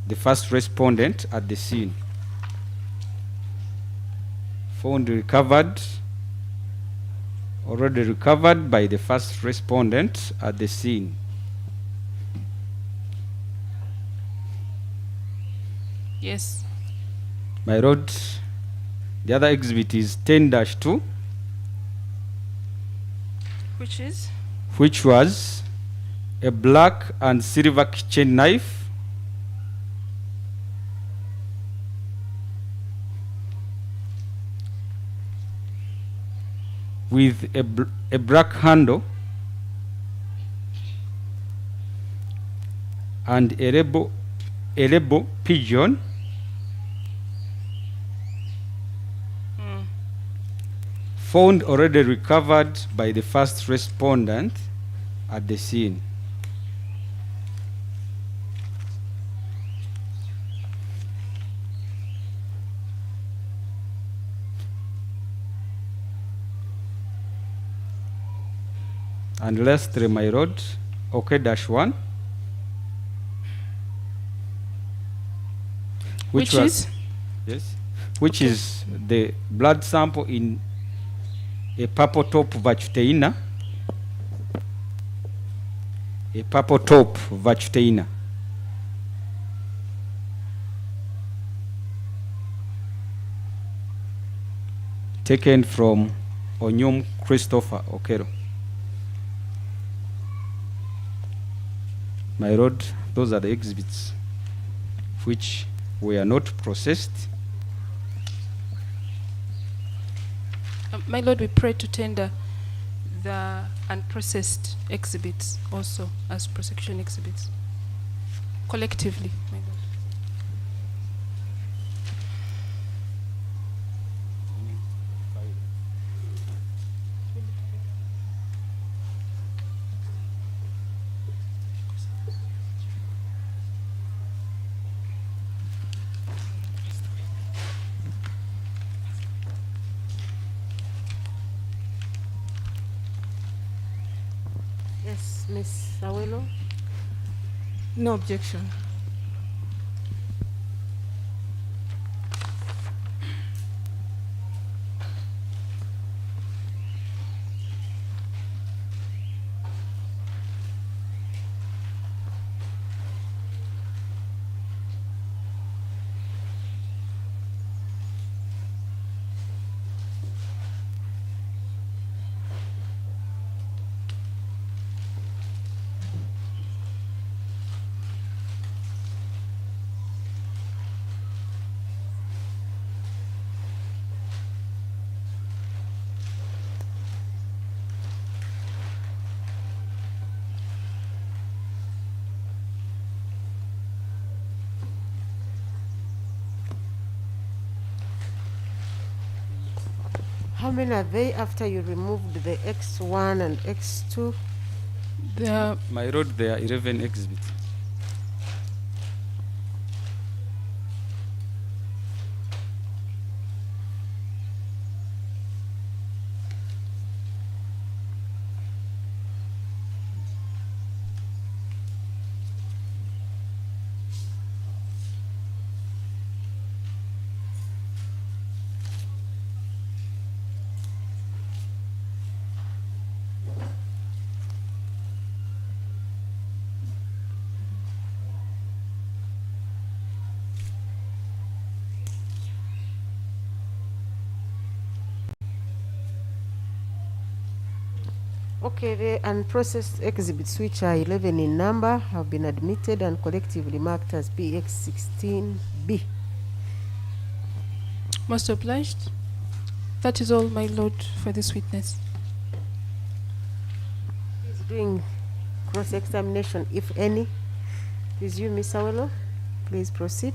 The first respondent at the scene. Found recovered, already recovered by the first respondent at the scene. Yes. My lord, the other exhibit is 10-2, Which is? which was a black and silver kitchen knife, with a black handle and a label pigeon, found already recovered by the first respondent at the scene. And lastly, my lord, OK-1, Which is? Yes, which is the blood sample in a purple top vacuteina, taken from Onyum Christopher OKELLO. My lord, those are the exhibits which were not processed. My lord, we pray to tender the unprocessed exhibits also as prosecution exhibits. Collectively, my lord. Yes, Ms. Awelo. No objection. How many are they after you removed the X1 and X2? My lord, there are 11 exhibits. Okay, the unprocessed exhibits, which are 11 in number, have been admitted and collectively marked as PX16B. Most obliged. That is all, my lord, for this witness. Who is doing cross-examination, if any? Is you, Ms. Awelo? Please proceed.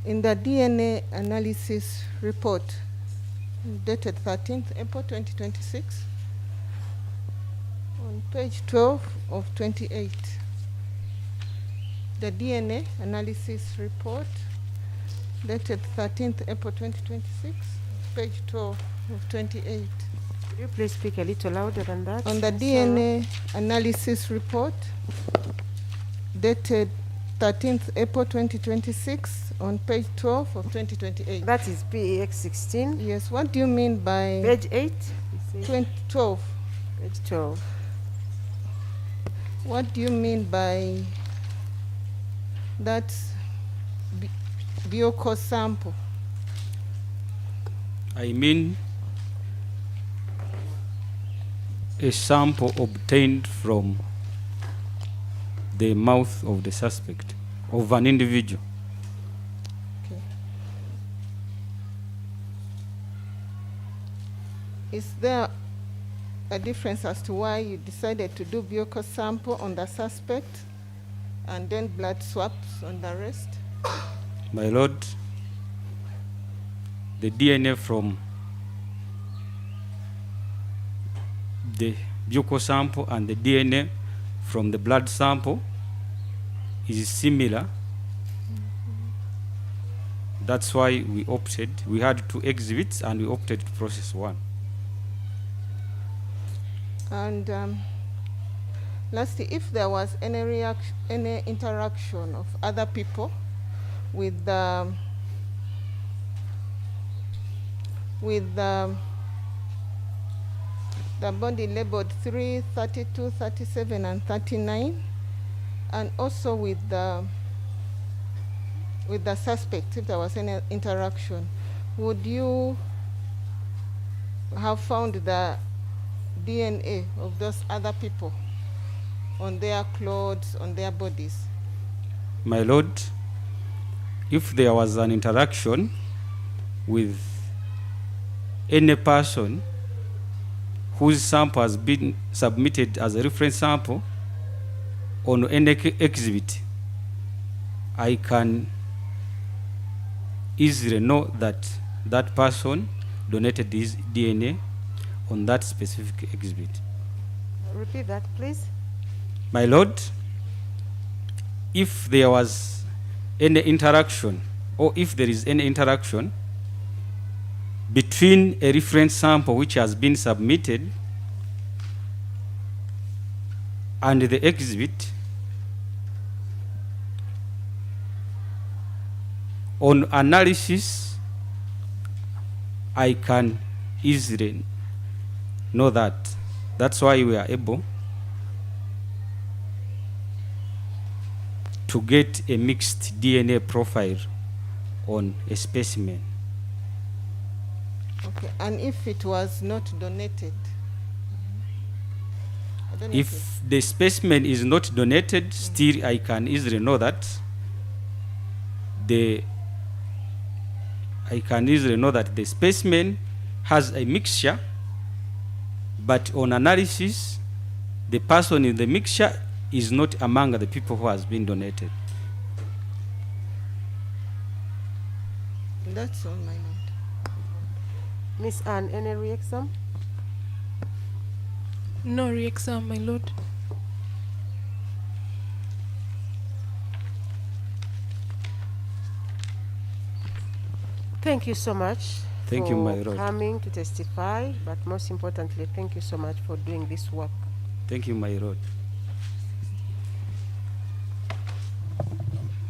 In the DNA analysis report dated 13th April 2026, on page 12 of 28, the DNA analysis report dated 13th April 2026, page 12 of 28. Could you please speak a little louder than that? On the DNA analysis report dated 13th April 2026, on page 12 of 2028. That is PEX 16. Yes, what do you mean by Page 8? 12? Page 12. What do you mean by that bioco sample? I mean a sample obtained from the mouth of the suspect, of an individual. Okay. Is there a difference as to why you decided to do bioco sample on the suspect and then blood swaps on the rest? My Lord, the DNA from the buccal sample and the DNA from the blood sample is similar. That's why we had 2 exhibits and we opted to process 1. And lastly, if there was any interaction of other people with the body labeled 3, 32, 37, and 39, and also with the suspect, if there was any interaction, would you have found the DNA of those other people on their clothes, on their bodies? My Lord, if there was an interaction with any person whose sample has been submitted as a reference sample on any exhibit, I can easily know that that person donated his DNA on that specific exhibit. Repeat that, please. My Lord, if there was any interaction, or if there is any interaction between a reference sample which has been submitted and the exhibit, on analysis, I can easily know that. That's why we are able to get a mixed DNA profile on a specimen. Okay, and if it was not donated? I don't know If the specimen is not donated, still I can easily know that the specimen has a mixture, but on analysis, the person in the mixture is not among the people who has been donated. That's all, my Lord. Miss Anne, any re-exam? No re-exam, my Lord. Thank you so much. Thank you, my Lord. For coming to testify, but most importantly, thank you so much for doing this work. Thank you, my Lord.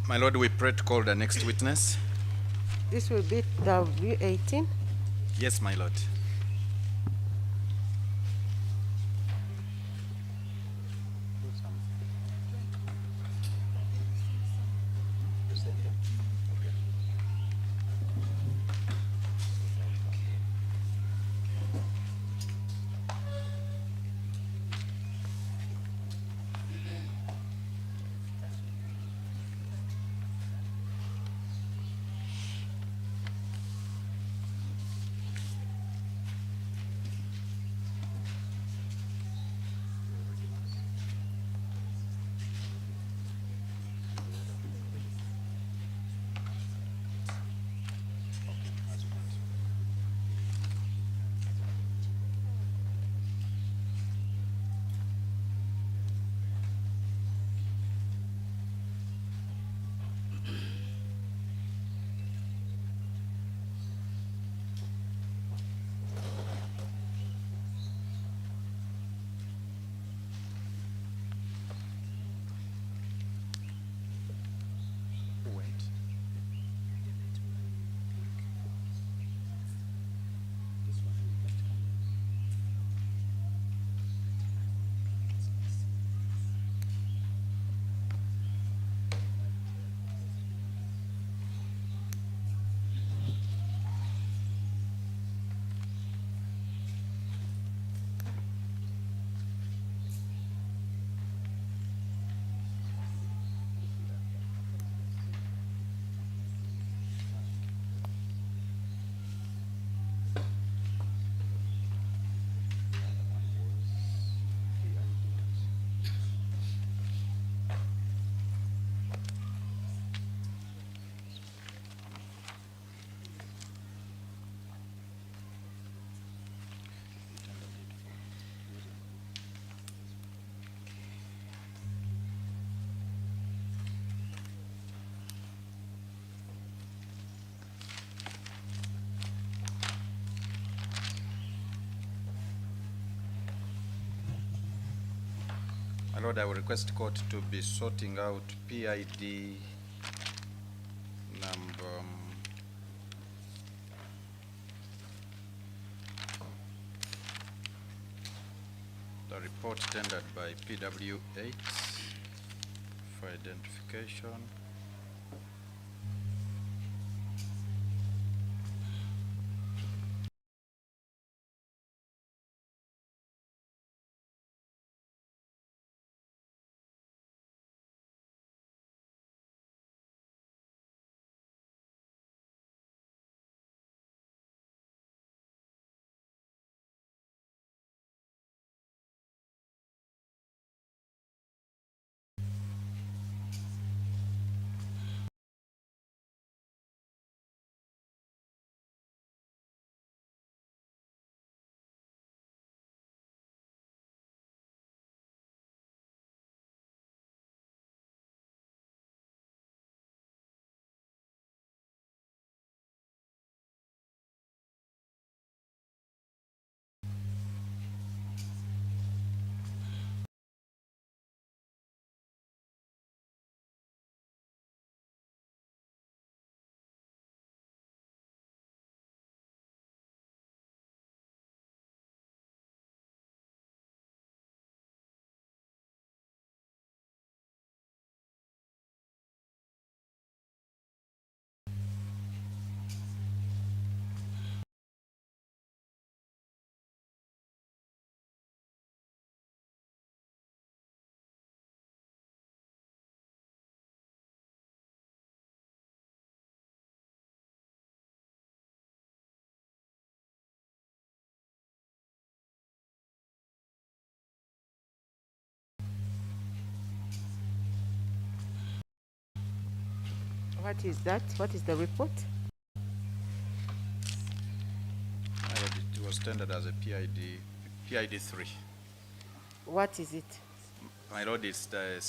My Lord, we pray to call the next witness. This will be W18. Yes, my lord. My lord, I will request court to be sorting out PID number the report tendered by PW8 for identification. What is that? What is the report? My lord, it was tendered as a PID 3. What is it? My lord, it's the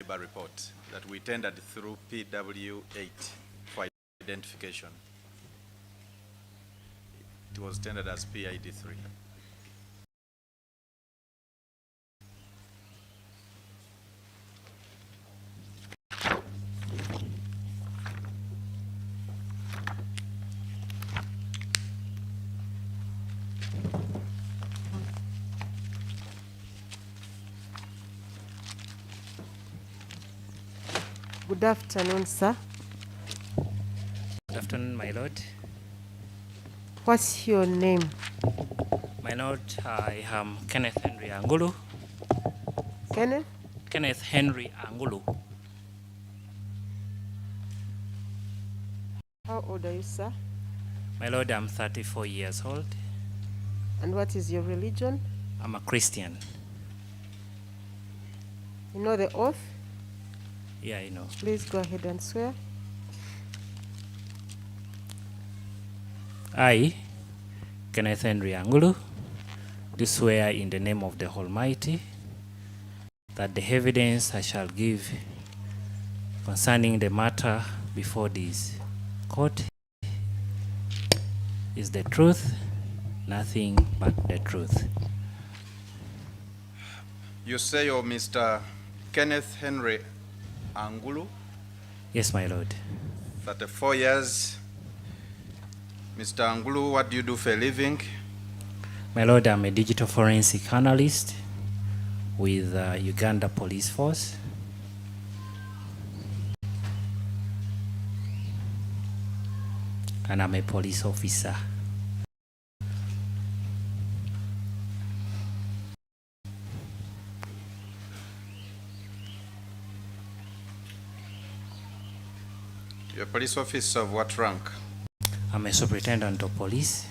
cyber report that we tendered through PW8 for identification. It was tendered as PID 3. Good afternoon, sir. Good afternoon, my lord. What's your name? My lord, I am Kenneth Henry Angulu. Kenneth? Kenneth Henry Angulu. How old are you, sir? My lord, I'm 34 years old. And what is your religion? I'm a Christian. You know the oath? Yeah, I know. Please go ahead and swear. I, Kenneth Henry Angulu, do swear in the name of the Almighty that the evidence I shall give concerning the matter before this court is the truth, nothing but the truth. You say you're Mr. Kenneth Henry Angulu? Yes, my lord. 34 years. Mr. Angulu, what do you do for a living? My lord, I'm a digital forensic analyst with Uganda Police Force. And I'm a police officer. You're a police officer of what rank? I'm a superintendent of police.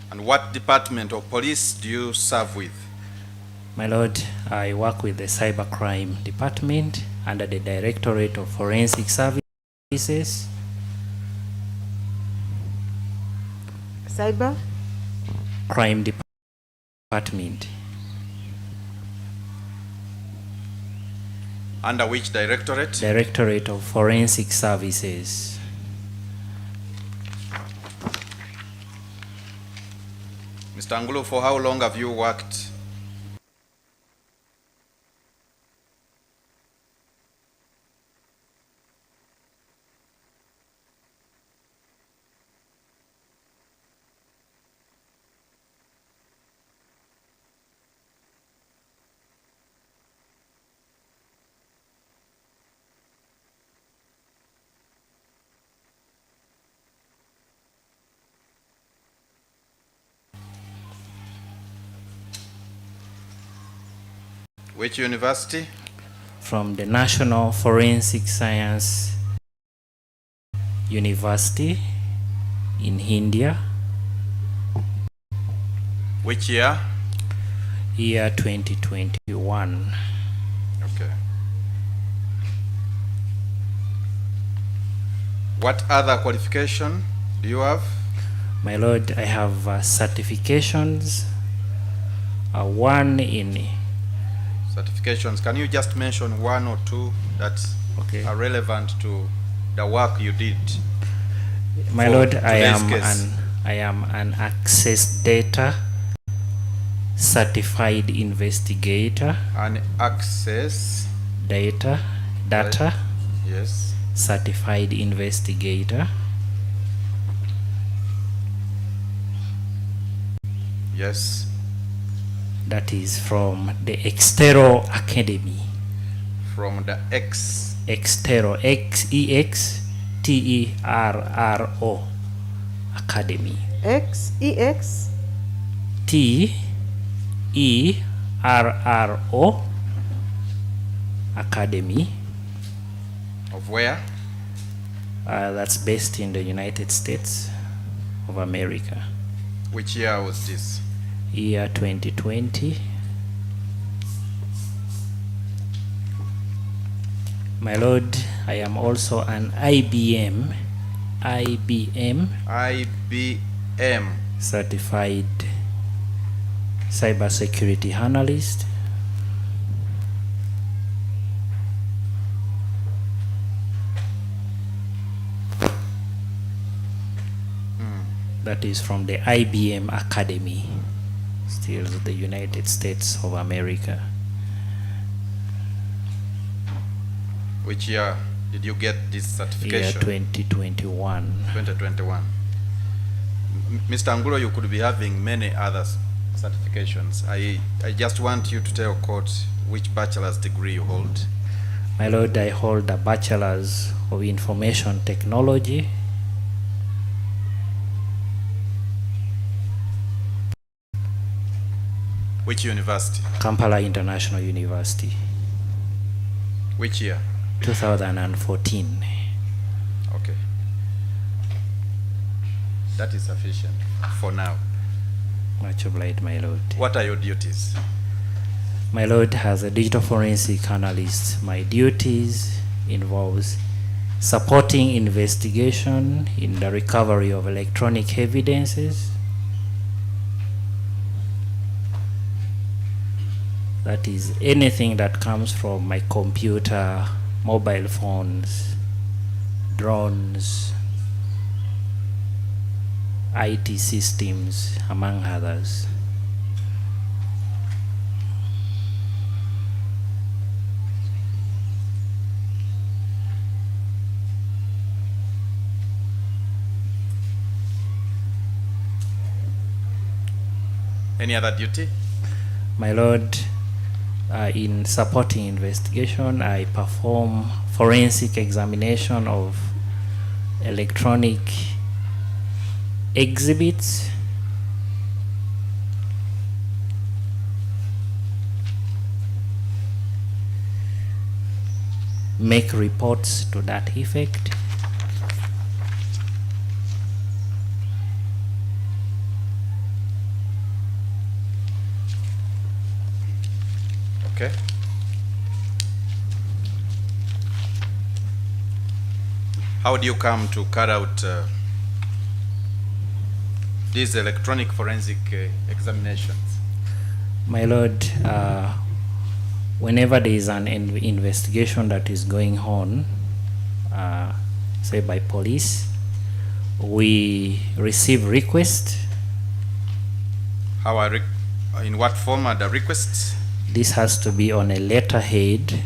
And what department of police do you serve with? My lord, I work with the cybercrime department under the Directorate of Forensic Services. Cyber? Crime department. Under which directorate? Directorate of Forensic Services. Mr. Angulu, for how long have you worked? Which university? From the National Forensic Science University in India. Which year? Year 2021. Okay. What other qualification do you have? My lord, I have certifications. One in Certifications. Can you just mention one or two that are relevant to the work you did? My lord, I am an access data certified investigator. An access data yes. Certified investigator. Yes. That is from the Extero Academy. From the Extero, Exterro Academy. Terro Academy. Of where? That's based in the United States of America. Which year was this? Year 2020. My lord, I am also an IBM certified cybersecurity analyst. That is from the IBM Academy, still the United States of America. Which year did you get this certification? Year 2021. 2021. Mr. Angulo, you could be having many other certifications. I just want you to tell court which bachelor's degree you hold. My Lord, I hold a Bachelor's of Information Technology. Which university? Kampala International University. Which year? 2014. Okay. That is sufficient for now. Much obliged, my Lord. What are your duties? My Lord, as a digital forensic analyst, my duties involves supporting investigation in the recovery of electronic evidences. That is anything that comes from my computer, mobile phones, drones, IT systems, among others. Any other duty? My Lord, in supporting investigation, I perform forensic examination of electronic exhibits, make reports to that effect. Okay. How do you come to carry out these electronic forensic examinations? My Lord, whenever there is an investigation that is going on, say by police, we receive requests. In what form are the requests? This has to be on a letterhead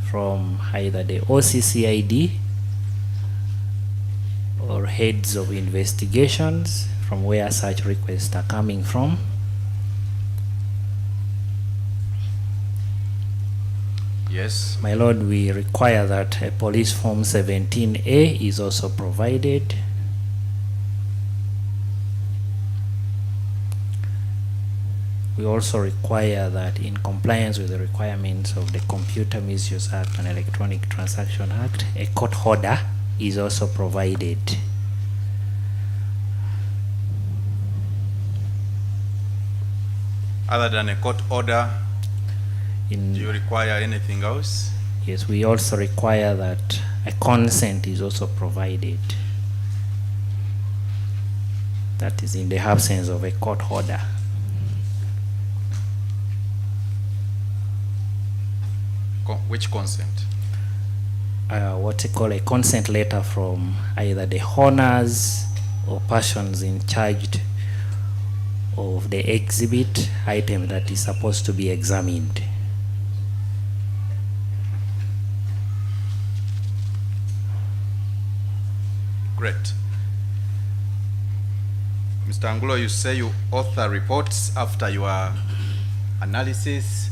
from either the OCCID or heads of investigations from where such requests are coming from. Yes. My Lord, we require that a police form 17A is also provided. We also require that in compliance with the requirements of the Computer Misuse Act and Electronic Transaction Act, a court order is also provided. Other than a court order, do you require anything else? Yes, we also require that a consent is also provided. That is in the absence of a court order. Which consent? What we call a consent letter from either the owners or persons in charge of the exhibit item that is supposed to be examined. Great. Mr. Angulo, you say you author reports after your analysis.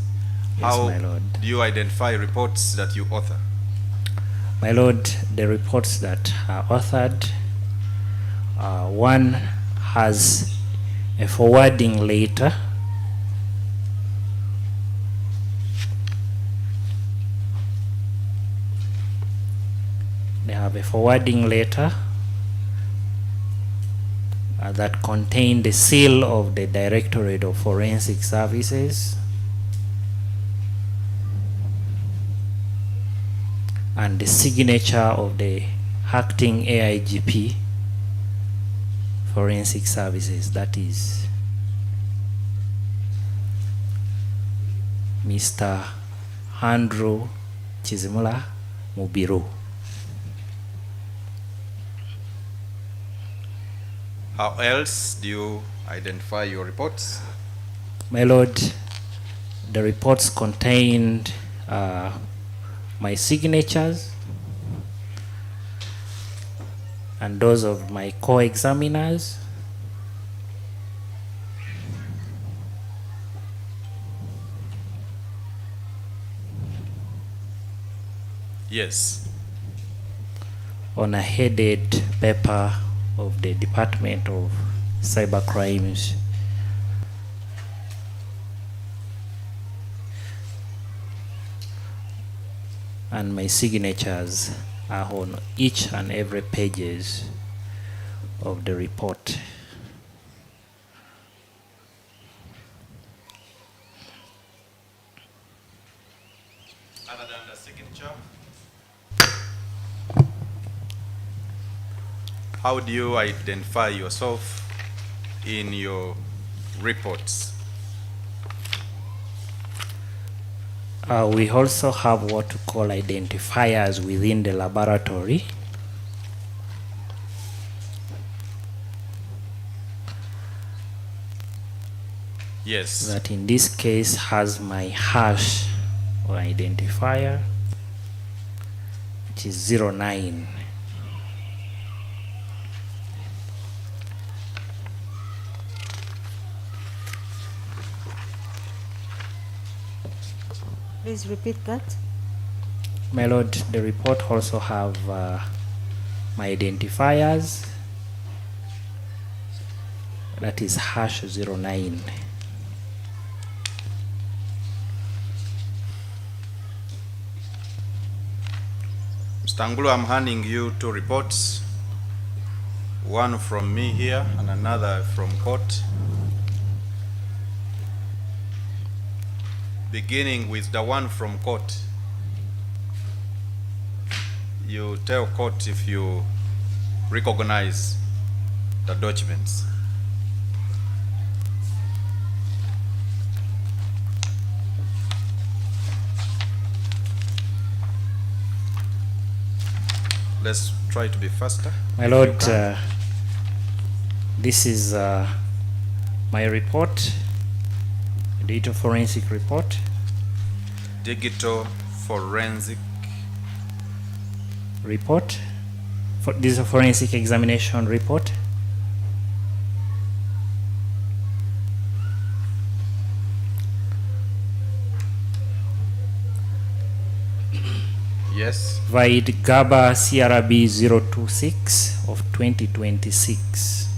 Yes, How my Lord. do you identify reports that you author? My Lord, the reports that are authored, one has a forwarding letter they have a forwarding letter that contain the seal of the Directorate of Forensic Services and the signature of the acting AIGP Forensic Services, that is Mr. Andrew Chizimula Mubiru. How else do you identify your reports? My Lord, the reports contained my signatures and those of my co-examiners Yes. On a headed paper of the Department of Cyber Crimes. And my signatures are on each and every pages of the report. Other than the signature, how do you identify yourself in your reports? We also have what we call identifiers within the laboratory. Yes. That in this case has my hash or identifier, which is 09. Please repeat that. My lord, the report also have my identifiers, that is hash 09. Mr. Angulu, I'm handing you 2 reports, one from me here and another from court. Beginning with the one from court. You tell court if you recognize the documents. Let's try to be faster. My lord, this is my report, digital forensic report. Digital forensic report. This is a forensic examination report. Yes. Vide GABA CRB 026 of 2026.